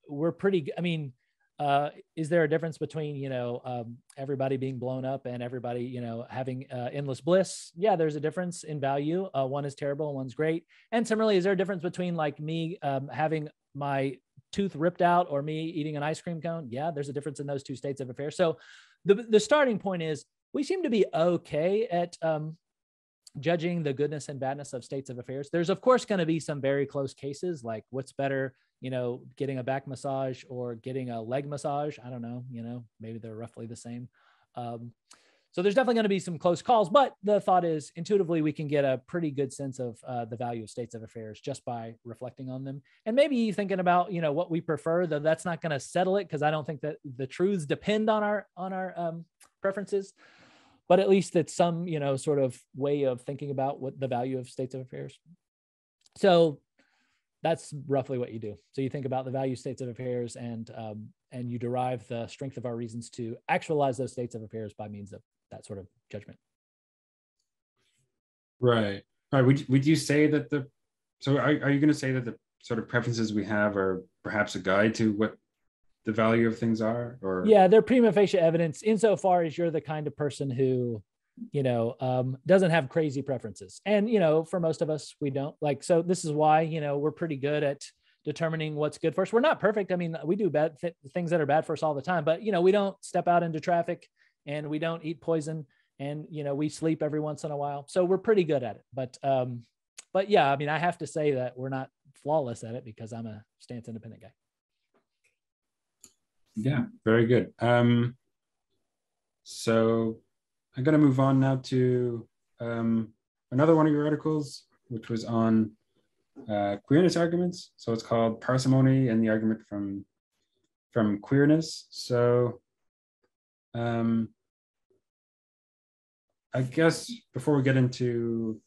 is there a difference between, everybody being blown up and everybody, having endless bliss? Yeah, there's a difference in value. One is terrible and one's great. And similarly, is there a difference between like me having my tooth ripped out or me eating an ice cream cone? Yeah, there's a difference in those two states of affairs. So the starting point is we seem to be okay at judging the goodness and badness of states of affairs. There's of course going to be some very close cases, like what's better, getting a back massage or getting a leg massage. I don't know, maybe they're roughly the same. So there's definitely going to be some close calls, but the thought is intuitively we can get a pretty good sense of the value of states of affairs just by reflecting on them. And maybe thinking about, what we prefer, though that's not going to settle it because I don't think that the truths depend on our preferences. But at least it's some, sort of way of thinking about what the value of states of affairs. So that's roughly what you do. So you think about the value of states of affairs and you derive the strength of our reasons to actualize those states of affairs by means of that sort of judgment. Right. Would you say that are you going to say that the sort of preferences we have are perhaps a guide to what the value of things are? Or yeah, they're prima facie evidence insofar as you're the kind of person who doesn't have crazy preferences. And for most of us we don't. Like, so this is why we're pretty good at determining what's good for us. We're not perfect. I mean, we do bad things that are bad for us all the time, but we don't step out into traffic and we don't eat poison and we sleep every once in a while, so we're pretty good at it. But yeah, I mean, I have to say that we're not flawless at it because I'm a stance independent guy. Yeah, very good. So I'm going to move on now to another one of your articles, which was on queerness arguments. So it's called Parsimony and the Argument from Queerness. So I guess before we get into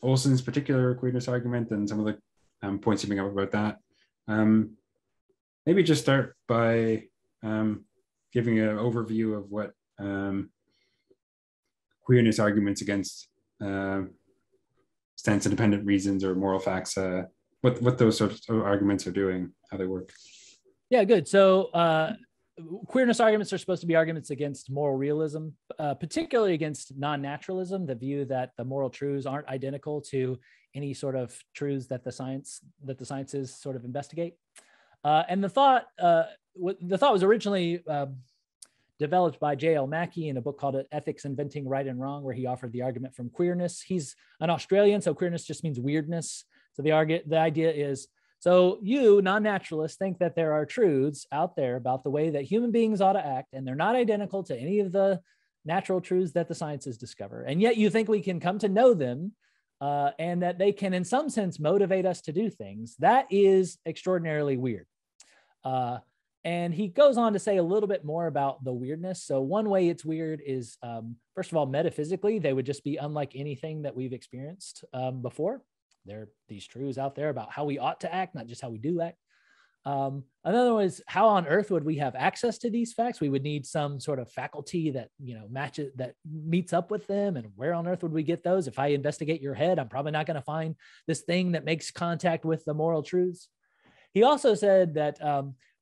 Olson's particular queerness argument and some of the points you bring up about that, maybe just start by giving an overview of what queerness arguments against stance independent reasons or moral facts, what those sorts of arguments are doing, how they work. Yeah, good. So queerness arguments are supposed to be arguments against moral realism, particularly against non-naturalism, the view that the moral truths aren't identical to any sort of truths that the sciences sort of investigate. And the thought was originally developed by J.L. Mackie in a book called Ethics Inventing Right and Wrong, where he offered the argument from queerness. He's an Australian, so queerness just means weirdness. So the idea is, so you, non-naturalists, think that there are truths out there about the way that human beings ought to act, and they're not identical to any of the natural truths that the sciences discover. And yet you think we can come to know them and that they can, in some sense, motivate us to do things. That is extraordinarily weird. And he goes on to say a little bit more about the weirdness. So one way it's weird is, first of all, metaphysically, they would just be unlike anything that we've experienced before. There are these truths out there about how we ought to act, not just how we do act. Another one is, how on earth would we have access to these facts? We would need some sort of faculty that matches, that meets up with them. And where on earth would we get those? If I investigate your head, I'm probably not going to find this thing that makes contact with the moral truths. He also said that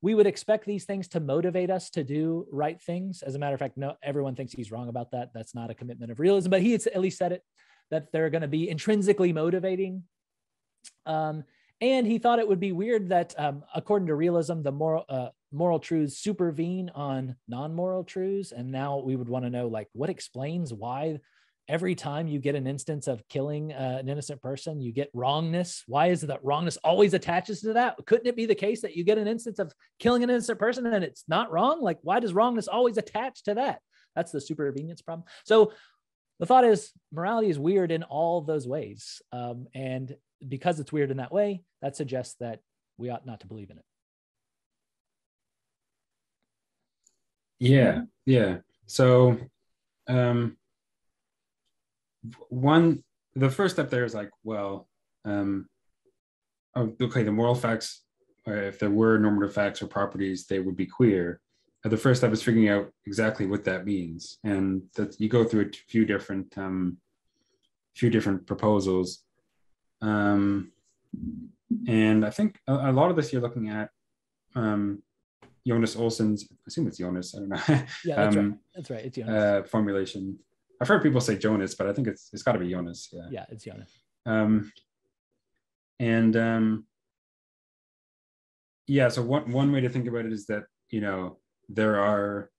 we would expect these things to motivate us to do right things. As a matter of fact, no, everyone thinks he's wrong about that. That's not a commitment of realism, but he had at least said it, that they're going to be intrinsically motivating. And he thought it would be weird that, according to realism, the moral truths supervene on non-moral truths. And now we would want to know, like, what explains why every time you get an instance of killing an innocent person, you get wrongness? Why is it that wrongness always attaches to that? Couldn't it be the case that you get an instance of killing an innocent person and it's not wrong? Like, why does wrongness always attach to that? That's the supervenience problem. So the thought is, morality is weird in all those ways. And because it's weird in that way, that suggests that we ought not to believe in it. Yeah. So the first step there is like, well, okay, the moral facts, if there were normative facts or properties, they would be queer. The first step is figuring out exactly what that means, and that you go through a few different proposals, and I think a lot of this you're looking at, Jonas Olson's, I assume it's Jonas, I don't know. Yeah, that's right. That's right. It's Jonas. Formulation. I've heard people say Jonas, but I think it's got to be Jonas. Yeah. Yeah, it's Jonas. Yeah. So one way to think about it is that, there are,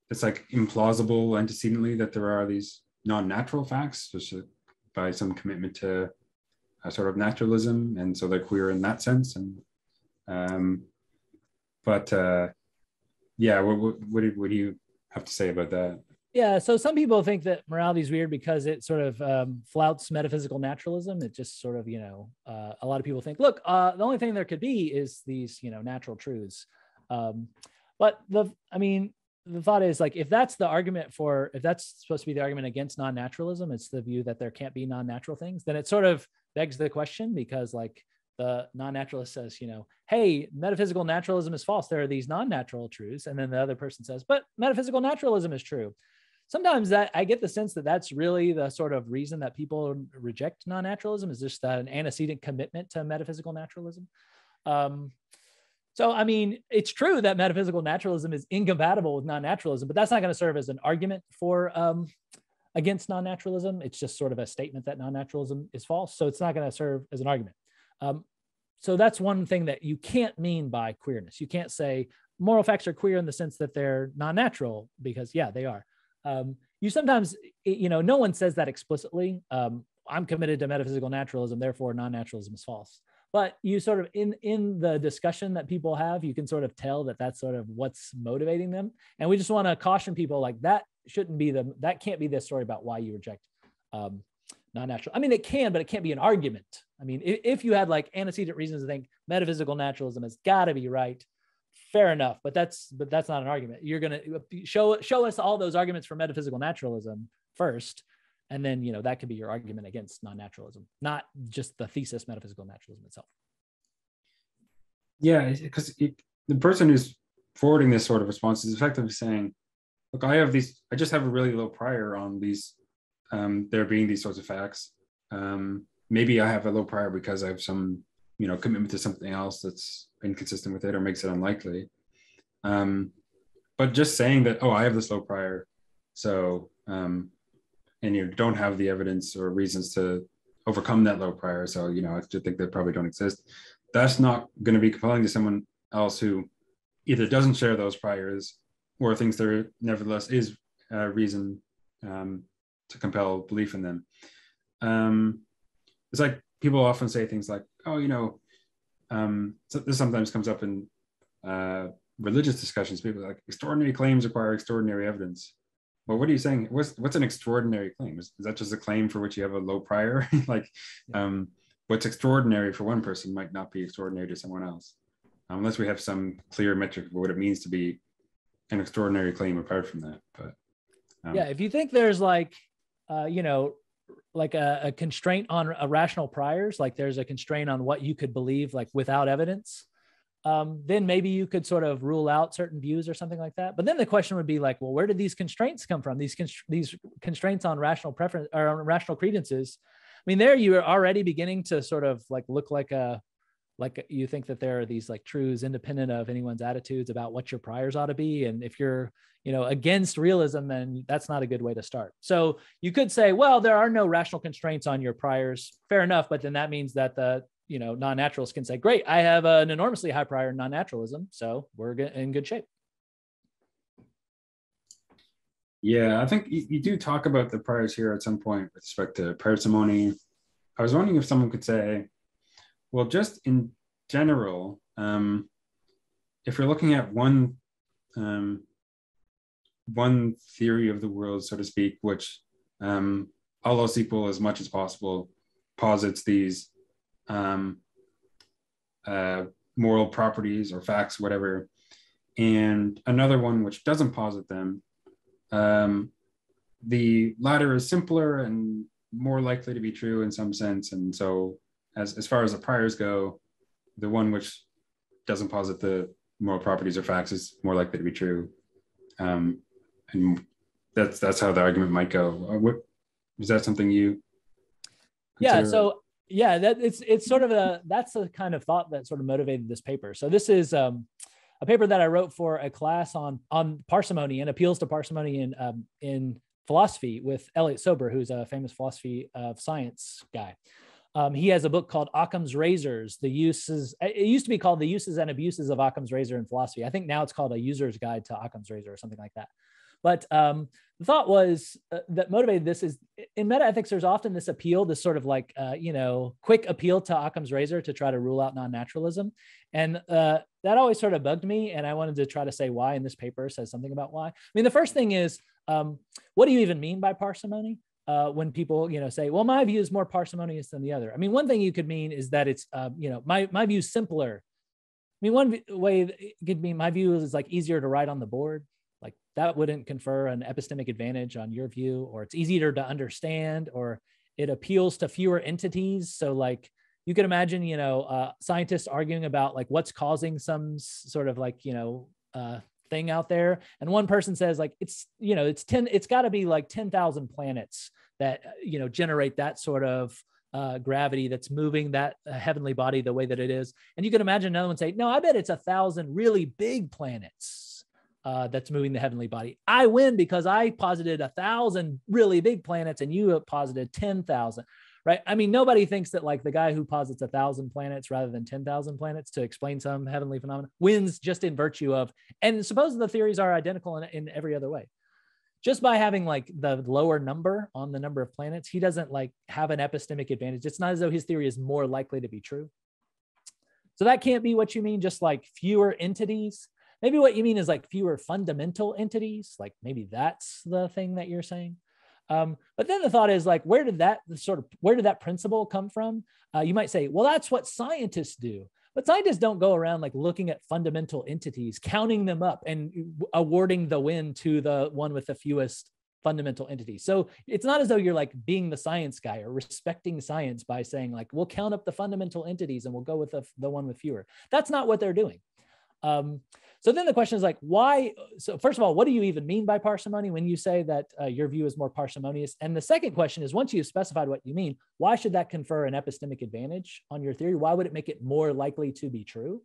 it's like implausible antecedently that there are these non-natural facts, just by some commitment to a sort of naturalism, and so they're queer in that sense. And yeah, what do you have to say about that? Yeah, so some people think that morality is weird because it sort of flouts metaphysical naturalism. It just sort of, a lot of people think, look, the only thing there could be is these, natural truths. But the thought is, like, if that's supposed to be the argument against non-naturalism, it's the view that there can't be non-natural things, then it sort of begs the question, because like the non-naturalist says, hey, metaphysical naturalism is false. There are these non-natural truths. And then the other person says, but metaphysical naturalism is true. Sometimes that I get the sense that that's really the sort of reason that people reject non-naturalism, is just an antecedent commitment to metaphysical naturalism. So, I mean, it's true that metaphysical naturalism is incompatible with non-naturalism, but that's not going to serve as an argument for against non-naturalism. It's just sort of a statement that non-naturalism is false. So it's not going to serve as an argument. So that's one thing that you can't mean by queerness. You can't say moral facts are queer in the sense that they're non-natural, because yeah, they are. You sometimes, no one says that explicitly. I'm committed to metaphysical naturalism, therefore non-naturalism is false. But you sort of, in the discussion that people have, you can sort of tell that that's sort of what's motivating them. And we just want to caution people, like, that can't be the story about why you reject non-natural. I mean, it can, but it can't be an argument. I mean, if you had like antecedent reasons to think metaphysical naturalism has got to be right, fair enough. But that's not an argument. You're going to show us all those arguments for metaphysical naturalism first, and then that could be your argument against non-naturalism, not just the thesis metaphysical naturalism itself. Yeah, because the person who's forwarding this sort of response is effectively saying, look, I just have a really low prior on these. There being these sorts of facts. Maybe I have a low prior because I have some, commitment to something else that's inconsistent with it or makes it unlikely. But just saying that, I have this low prior, so, and you don't have the evidence or reasons to overcome that low prior, so, I just think they probably don't exist. That's not going to be compelling to someone else who either doesn't share those priors or thinks there nevertheless is a reason to compel belief in them. It's like people often say things like, so this sometimes comes up in religious discussions. People are like, extraordinary claims require extraordinary evidence. Well, what are you saying? What's an extraordinary claim? Is that just a claim for which you have a low prior? What's extraordinary for one person might not be extraordinary to someone else, unless we have some clear metric of what it means to be an extraordinary claim apart from that. But yeah, if you think there's like a constraint on rational priors, like there's a constraint on what you could believe, like without evidence, then maybe you could sort of rule out certain views or something like that. But then the question would be like, well, where did these constraints come from? These constraints on rational preference or on rational credences. I mean, there you are already beginning to sort of like look like you think that there are these like truths independent of anyone's attitudes about what your priors ought to be. And if you're, against realism, then that's not a good way to start. So you could say, well, there are no rational constraints on your priors. Fair enough. But then that means that the, non-naturalists can say, great, I have an enormously high prior in non-naturalism, so we're in good shape. Yeah, I think you do talk about the priors here at some point with respect to parsimony. I was wondering if someone could say, well, just in general, if you're looking at one theory of the world, so to speak, which all else equal as much as possible posits these moral properties or facts, whatever, and another one which doesn't posit them, the latter is simpler and more likely to be true in some sense. And so as far as the priors go, the one which doesn't posit the moral properties or facts is more likely to be true. And that's how the argument might go. Is that something you consider? Yeah, so Yeah, it's sort of that's the kind of thought that sort of motivated this paper. So this is a paper that I wrote for a class on parsimony and appeals to parsimony in philosophy with Elliot Sober, who's a famous philosophy of science guy. He has a book called Occam's Razors, it used to be called The Uses and Abuses of Occam's Razor in Philosophy. I think now it's called A User's Guide to Occam's Razor or something like that. But the thought was that motivated this is in metaethics, there's often this appeal, this sort of like, quick appeal to Occam's Razor to try to rule out non-naturalism. And that always sort of bugged me. And I wanted to try to say why, and this paper says something about why. I mean, the first thing is, what do you even mean by parsimony? When people, say, well, my view is more parsimonious than the other. I mean, one thing you could mean is that it's, my view is simpler. I mean, one way it could mean my view is like easier to write on the board. Like that wouldn't confer an epistemic advantage on your view, or it's easier to understand, or it appeals to fewer entities. So like you could imagine, scientists arguing about like what's causing some sort of like, thing out there. And one person says like, it's got to be like 10,000 planets that, generate that sort of gravity that's moving that heavenly body the way that it is. And you can imagine another one say, no, I bet it's 1,000 really big planets that's moving the heavenly body. I win because I posited 1,000 really big planets and you have posited 10,000. Right. I mean, nobody thinks that like the guy who posits 1,000 planets rather than 10,000 planets to explain some heavenly phenomenon wins just in virtue of, and suppose the theories are identical in every other way. Just by having like the lower number on the number of planets, he doesn't like have an epistemic advantage. It's not as though his theory is more likely to be true. So that can't be what you mean, just like fewer entities. Maybe what you mean is like fewer fundamental entities. Like maybe that's the thing that you're saying. But then the thought is like, where did that principle come from? You might say, well, that's what scientists do. But scientists don't go around like looking at fundamental entities, counting them up and awarding the win to the one with the fewest fundamental entities. So it's not as though you're like being the science guy or respecting science by saying like, we'll count up the fundamental entities and we'll go with the one with fewer. That's not what they're doing. So then the question is like, why? So first of all, what do you even mean by parsimony when you say that your view is more parsimonious? And the second question is, once you've specified what you mean, why should that confer an epistemic advantage on your theory? Why would it make it more likely to be true?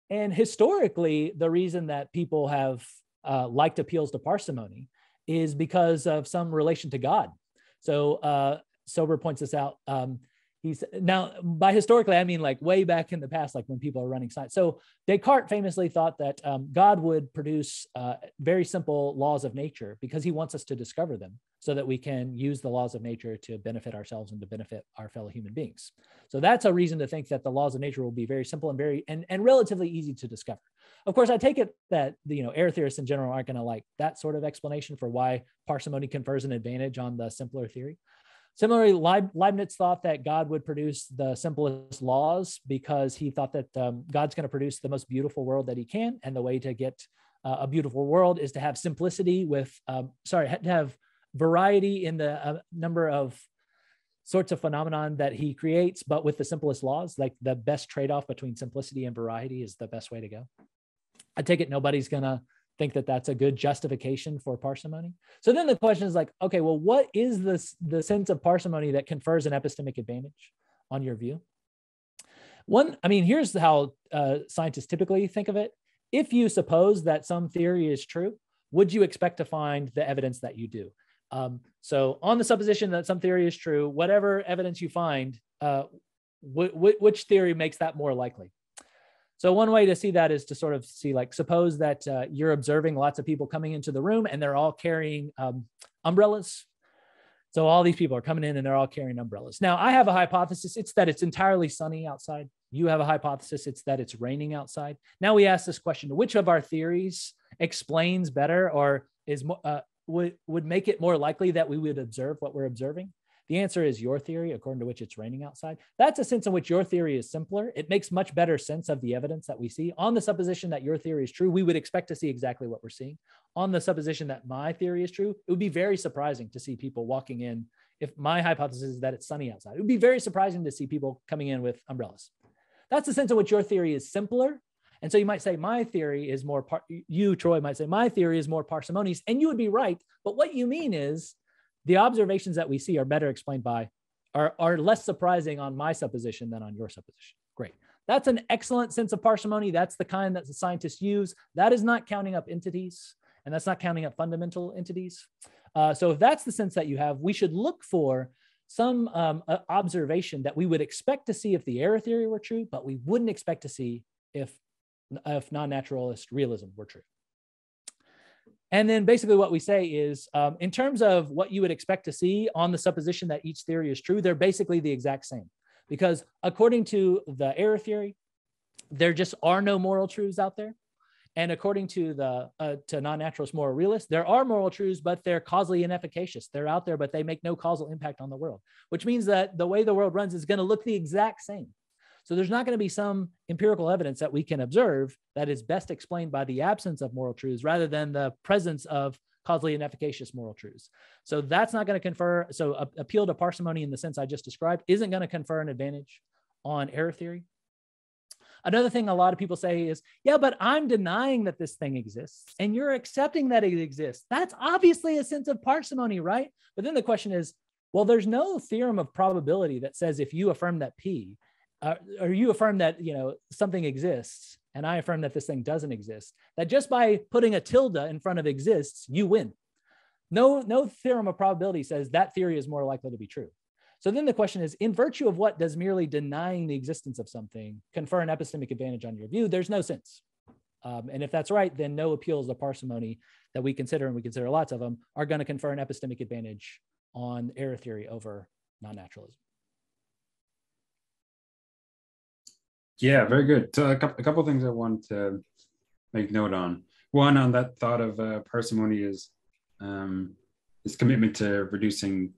And historically, the reason that people have liked appeals to parsimony is because of some relation to God. So Sober points this out. Now, by historically, I mean like way back in the past, like when people are running science. So Descartes famously thought that God would produce very simple laws of nature because he wants us to discover them so that we can use the laws of nature to benefit ourselves and to benefit our fellow human beings. So that's a reason to think that the laws of nature will be very simple and very and relatively easy to discover. Of course, I take it that error theorists in general aren't going to like that sort of explanation for why parsimony confers an advantage on the simpler theory. Similarly, Leibniz thought that God would produce the simplest laws because he thought that God's going to produce the most beautiful world that he can. And the way to get a beautiful world is to have simplicity with, to have variety in the number of sorts of phenomenon that he creates, but with the simplest laws. Like the best trade-off between simplicity and variety is the best way to go. I take it nobody's going to think that that's a good justification for parsimony. So then the question is like, okay, well, what is the sense of parsimony that confers an epistemic advantage on your view? Here's how scientists typically think of it. If you suppose that some theory is true, would you expect to find the evidence that you do? So on the supposition that some theory is true, whatever evidence you find, which theory makes that more likely? So one way to see that is to sort of see, like, suppose that you're observing lots of people coming into the room and they're all carrying umbrellas. So all these people are coming in and they're all carrying umbrellas. Now, I have a hypothesis. It's that it's entirely sunny outside. You have a hypothesis. It's that it's raining outside. Now we ask this question, which of our theories explains better or would make it more likely that we would observe what we're observing? The answer is your theory, according to which it's raining outside. That's a sense in which your theory is simpler. It makes much better sense of the evidence that we see. On the supposition that your theory is true, we would expect to see exactly what we're seeing. On the supposition that my theory is true, it would be very surprising to see people walking in. If my hypothesis is that it's sunny outside, it would be very surprising to see people coming in with umbrellas. That's the sense in which your theory is simpler. And so you might say, my theory is more, Troy, might say, my theory is more parsimonious, and you would be right. But what you mean is, the observations that we see are better explained by, are less surprising on my supposition than on your supposition. Great. That's an excellent sense of parsimony. That's the kind that the scientists use. That is not counting up entities, and that's not counting up fundamental entities. So if that's the sense that you have, we should look for some observation that we would expect to see if the error theory were true, but we wouldn't expect to see if non-naturalist realism were true. And then basically what we say is, in terms of what you would expect to see on the supposition that each theory is true, they're basically the exact same. Because according to the error theory, there just are no moral truths out there. And according to the non-naturalist moral realist, there are moral truths, but they're causally inefficacious. They're out there, but they make no causal impact on the world, which means that the way the world runs is going to look the exact same. So there's not going to be some empirical evidence that we can observe that is best explained by the absence of moral truths rather than the presence of causally inefficacious moral truths. So that's not going to confer, so appeal to parsimony in the sense I just described isn't going to confer an advantage on error theory. Another thing a lot of people say is, yeah, but I'm denying that this thing exists and you're accepting that it exists. That's obviously a sense of parsimony, right? But then the question is, well, there's no theorem of probability that says if you affirm that P, or you affirm that, you know, something exists and I affirm that this thing doesn't exist, that just by putting a tilde in front of exists, you win. No theorem of probability says that theory is more likely to be true. So then the question is, in virtue of what does merely denying the existence of something confer an epistemic advantage on your view? There's no sense. And if that's right, then no appeals to parsimony that we consider, and we consider lots of them, are going to confer an epistemic advantage on error theory over non-naturalism. Yeah, very good. So a couple of things I want to make note on. One, on that thought of parsimony is commitment to reducing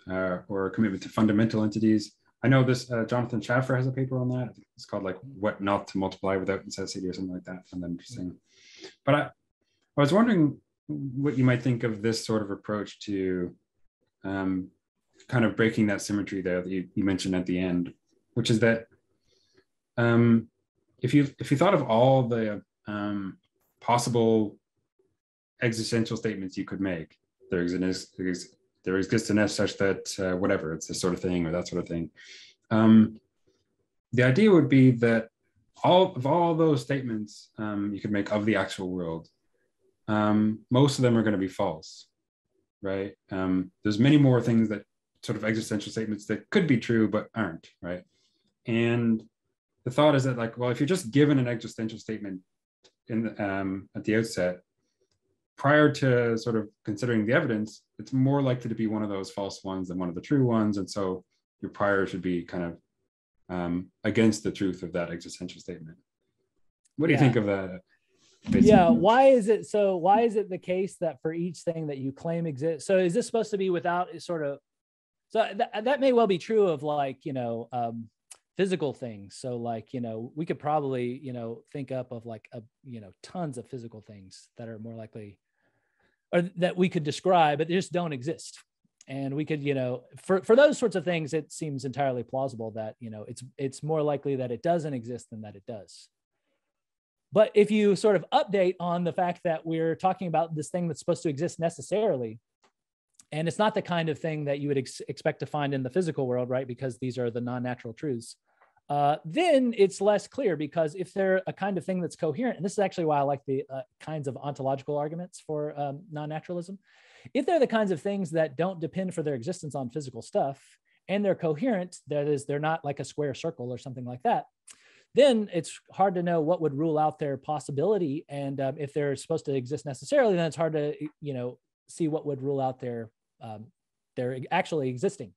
or commitment to fundamental entities. I know this, Jonathan Schaffer has a paper on that. It's called like What Not to Multiply Without Necessity or something like that. And interesting. But I was wondering what you might think of this sort of approach to kind of breaking that symmetry there that you mentioned at the end, which is that if you thought of all the possible existential statements you could make, there exists an S such that whatever, it's this sort of thing or that sort of thing. The idea would be that all those statements you could make of the actual world, most of them are going to be false, right? There's many more things that sort of existential statements that could be true but aren't, right? And the thought is that, like, well, if you're just given an existential statement at the outset, prior to sort of considering the evidence, it's more likely to be one of those false ones than one of the true ones. And so your prior should be kind of against the truth of that existential statement. What do you think of that? Yeah, why is it the case that for each thing that you claim exists? So is this supposed to be without sort of, so that may well be true of, like, you know, physical things. So, like, you know, we could probably, you know, think up of like, you know, tons of physical things that are more likely, or that we could describe, but they just don't exist. And we could, you know, for those sorts of things, it seems entirely plausible that, you know, it's more likely that it doesn't exist than that it does. But if you sort of update on the fact that we're talking about this thing that's supposed to exist necessarily, and it's not the kind of thing that you would expect to find in the physical world, right? Because these are the non-natural truths. Then it's less clear, because if they're a kind of thing that's coherent, and this is actually why I like the kinds of ontological arguments for non-naturalism. If they're the kinds of things that don't depend for their existence on physical stuff, and they're coherent, that is, they're not like a square circle or something like that, then it's hard to know what would rule out their possibility. And if they're supposed to exist necessarily, then it's hard to, you know, see what would rule out their actually existing.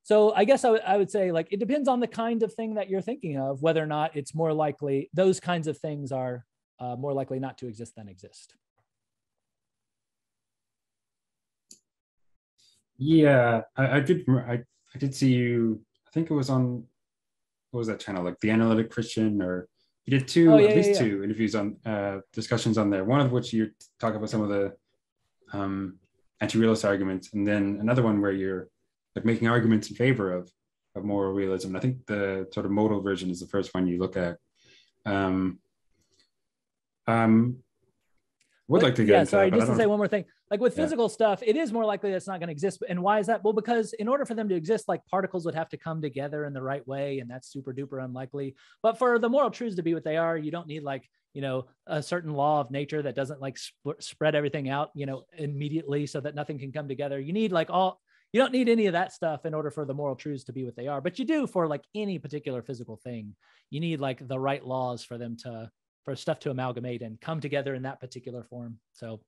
So I guess I would say, like, it depends on the kind of thing that you're thinking of, whether or not it's more likely, those kinds of things are more likely not to exist than exist. Yeah, I did see you, I think it was on, what was that channel, like The Analytic Christian, or you did two interviews on discussions on there, one of which you talk about some of the anti-realist arguments, and then another one where you're like making arguments in favor of moral realism. And I think the sort of modal version is the first one you look at. would like to get yeah, into sorry, that, just to say one more thing. Like with Yeah. physical stuff, it is more likely that it's not going to exist. And why is that? Well, because in order for them to exist, like particles would have to come together in the right way, and that's super duper unlikely. But for the moral truths to be what they are, you don't need like, you know, a certain law of nature that doesn't like spread everything out, you know, immediately so that nothing can come together. You need like you don't need any of that stuff in order for the moral truths to be what they are. But you do for like any particular physical thing. You need like the right laws for them to, for stuff to amalgamate and come together in that particular form. So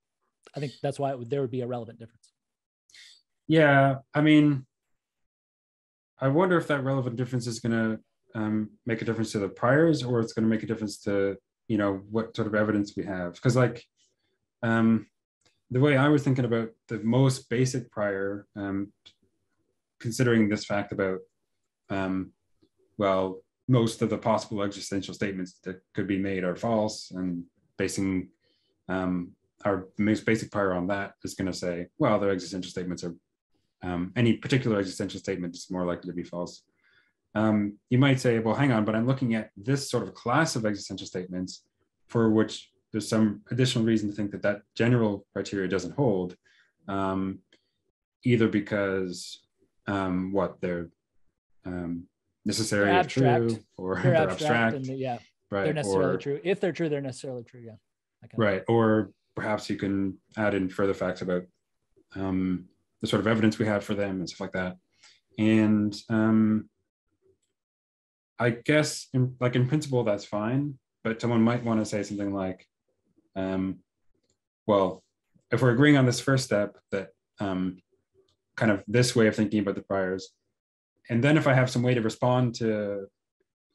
I think that's why there would be a relevant difference. Yeah, I mean, I wonder if that relevant difference is going to make a difference to the priors, or it's going to make a difference to, you know, what sort of evidence we have. Because like the way I was thinking about the most basic prior, considering this fact about, well, most of the possible existential statements that could be made are false, and basing our most basic prior on that is going to say, well, their existential statements are, any particular existential statement is more likely to be false. You might say, well, hang on, but I'm looking at this sort of class of existential statements for which there's some additional reason to think that that general criteria doesn't hold, either because they're necessary They're if abstract, true, or they're they're abstract, abstract, and yeah, right? they're necessarily Or, true. If they're true, they're necessarily true. Yeah. right. Or perhaps you can add in further facts about the sort of evidence we have for them and stuff like that. And I guess in principle, that's fine. But someone might want to say something like, well, if we're agreeing on this first step, that kind of this way of thinking about the priors, and then if I have some way to respond to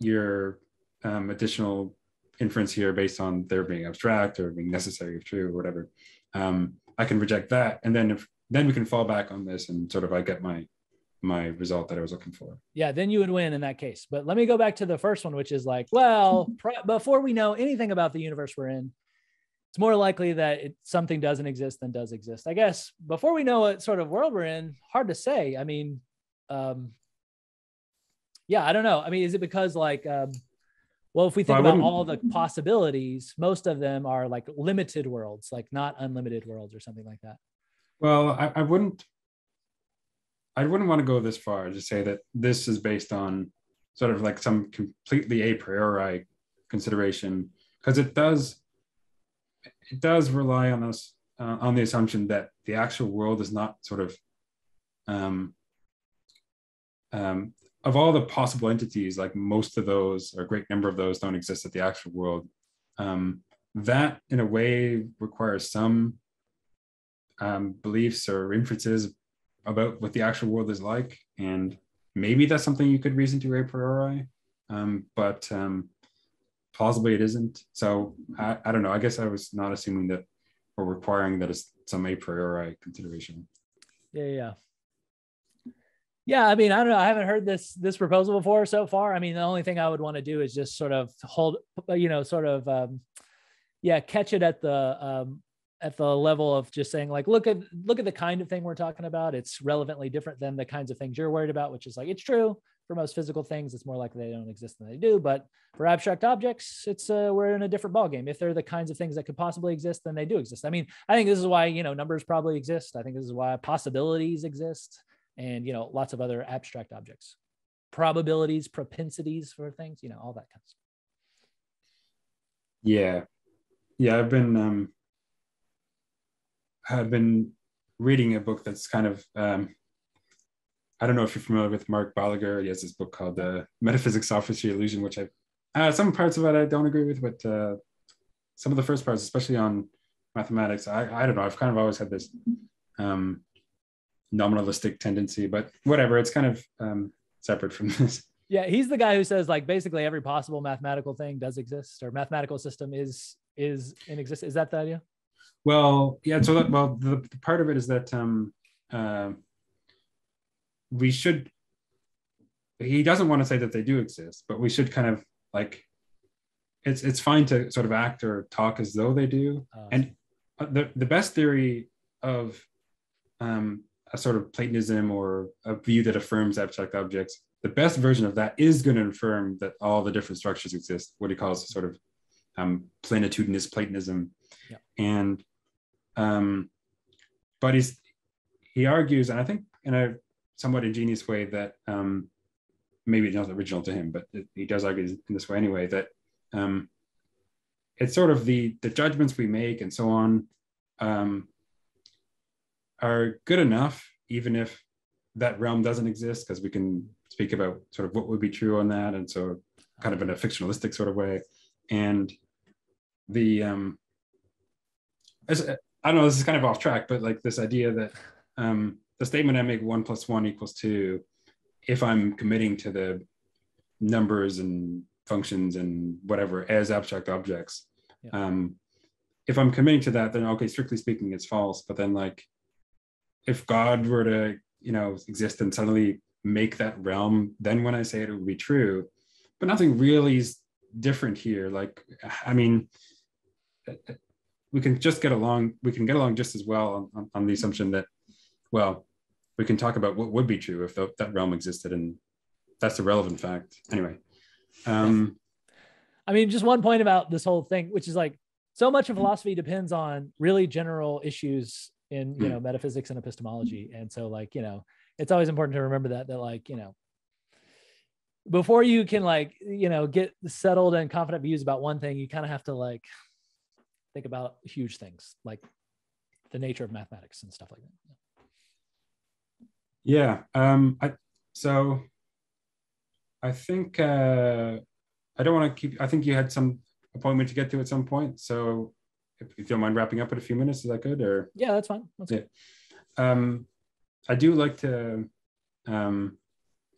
your additional inference here based on their being abstract or being necessary if true or whatever, I can reject that, and then we can fall back on this and sort of I get my result that I was looking for. Yeah, then you would win in that case. But let me go back to the first one, which is like, well, before we know anything about the universe we're in, it's more likely that something doesn't exist than does exist. I guess before we know what sort of world we're in, hard to say. I mean, yeah, I don't know. I mean, is it because like, well, if we think about all the possibilities, most of them are like limited worlds, like not unlimited worlds or something like that. Well, I wouldn't want to go this far to say that this is based on sort of like some completely a priori consideration, because it does rely on us on the assumption that the actual world is not sort of of all the possible entities, like most of those or a great number of those don't exist at the actual world. That in a way requires some beliefs or inferences about what the actual world is like, and maybe that's something you could reason to a priori, but plausibly it isn't. So I don't know. I guess I was not assuming that or requiring that it's some a priori consideration. Yeah, I mean, I don't know. I haven't heard this proposal before so far. I mean, the only thing I would want to do is just sort of hold, you know, sort of, catch it at the level of just saying like, look at the kind of thing we're talking about. It's relevantly different than the kinds of things you're worried about, which is like, it's true for most physical things. It's more likely they don't exist than they do. But for abstract objects, it's we're in a different ballgame. If they're the kinds of things that could possibly exist, then they do exist. I mean, I think this is why, you know, numbers probably exist. I think this is why possibilities exist. And, you know, lots of other abstract objects, probabilities, propensities for things, you know, all that kind of stuff. Yeah. I've been reading a book that's kind of, I don't know if you're familiar with Mark Balaguer. He has this book called Metaphysics, Sophistry, Illusion, which some parts of it I don't agree with, but some of the first parts, especially on mathematics, I don't know. I've kind of always had this nominalistic tendency, but whatever, it's kind of separate from this. Yeah, he's the guy who says like basically every possible mathematical thing does exist, or mathematical system is in existence. Is that the idea? Well, yeah. So the part of it is that we should. He doesn't want to say that they do exist, but we should kind of like. It's fine to sort of act or talk as though they do, and the best theory of a sort of Platonism or a view that affirms abstract objects, the best version of that is going to affirm that all the different structures exist, what he calls sort of plenitudinous Platonism. Yeah. And But he argues, and I think in a somewhat ingenious way, that maybe not original to him, but he does argue in this way anyway, that it's sort of the judgments we make and so on are good enough, even if that realm doesn't exist, because we can speak about sort of what would be true on that, and so kind of in a fictionalistic sort of way. And the I don't know, this is kind of off track, but like this idea that the statement I make 1 + 1 = 2, if I'm committing to the numbers and functions and whatever as abstract objects, if I'm committing to that, then okay, strictly speaking, it's false. But then, like, if God were to, exist and suddenly make that realm, then when I say it, it would be true. But nothing really is different here. Like, I mean, we can get along just as well on the assumption that, well, we can talk about what would be true if that realm existed, and that's a relevant fact. Anyway. I mean, just one point about this whole thing, which is like, so much of philosophy depends on really general issues in, metaphysics and epistemology. And so, like, it's always important to remember that like, before you can, like, get settled and confident views about one thing, you kind of have to, like, think about huge things like the nature of mathematics and stuff like that. Yeah. I think I don't want to keep. I think you had some appointment to get to at some point. So if you don't mind wrapping up in a few minutes, is that good? Or yeah, that's fine. That's good. I do like to,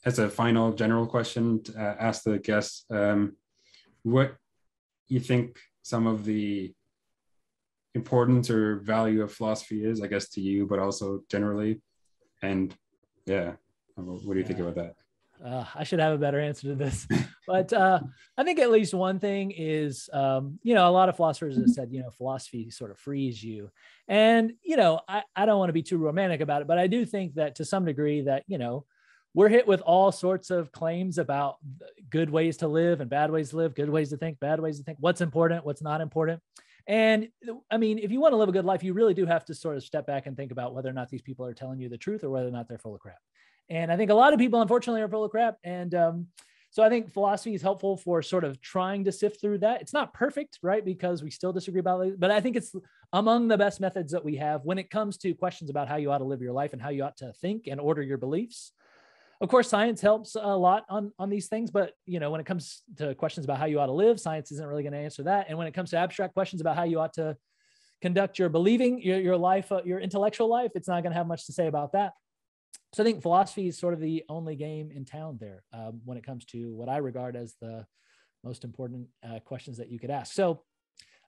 as a final general question, ask the guests what you think some of the importance or value of philosophy is, I guess, to you, but also generally. And yeah, what do you think about that? I should have a better answer to this, but I think at least one thing is, a lot of philosophers have said, philosophy sort of frees you. And, I don't want to be too romantic about it, but I do think that to some degree that, we're hit with all sorts of claims about good ways to live and bad ways to live, good ways to think, bad ways to think, what's important, what's not important. And I mean, if you want to live a good life, you really do have to sort of step back and think about whether or not these people are telling you the truth or whether or not they're full of crap. And I think a lot of people, unfortunately, are full of crap. And so I think philosophy is helpful for sort of trying to sift through that. It's not perfect, right? Because we still disagree about it. But I think it's among the best methods that we have when it comes to questions about how you ought to live your life and how you ought to think and order your beliefs. Of course, science helps a lot on these things. But, when it comes to questions about how you ought to live, science isn't really going to answer that. And when it comes to abstract questions about how you ought to conduct your believing, your life, your intellectual life, it's not going to have much to say about that. So I think philosophy is sort of the only game in town there when it comes to what I regard as the most important questions that you could ask. So,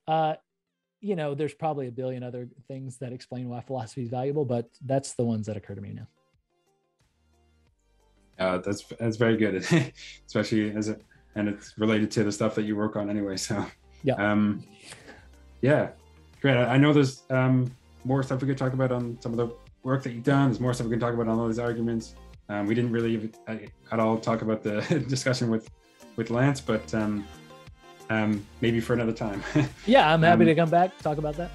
there's probably a billion other things that explain why philosophy is valuable, but that's the ones that occur to me now. That's very good, especially and it's related to the stuff that you work on anyway. So yeah, great. I know there's more stuff we could talk about on some of the work that you've done. There's more stuff we can talk about on all these arguments. We didn't really at all talk about the discussion with Lance, but maybe for another time. Yeah, I'm happy to come back, talk about that.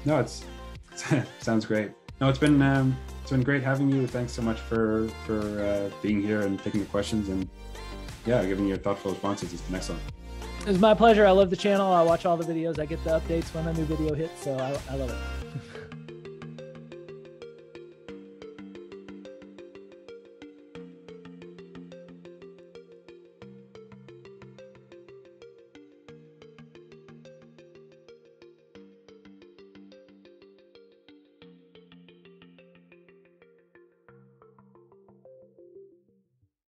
No, it's sounds great. No, it's been great having you. Thanks so much for being here and taking the questions and giving your thoughtful responses. It's been excellent. It's my pleasure. I love the channel. I watch all the videos. I get the updates when a new video hits, so I love it.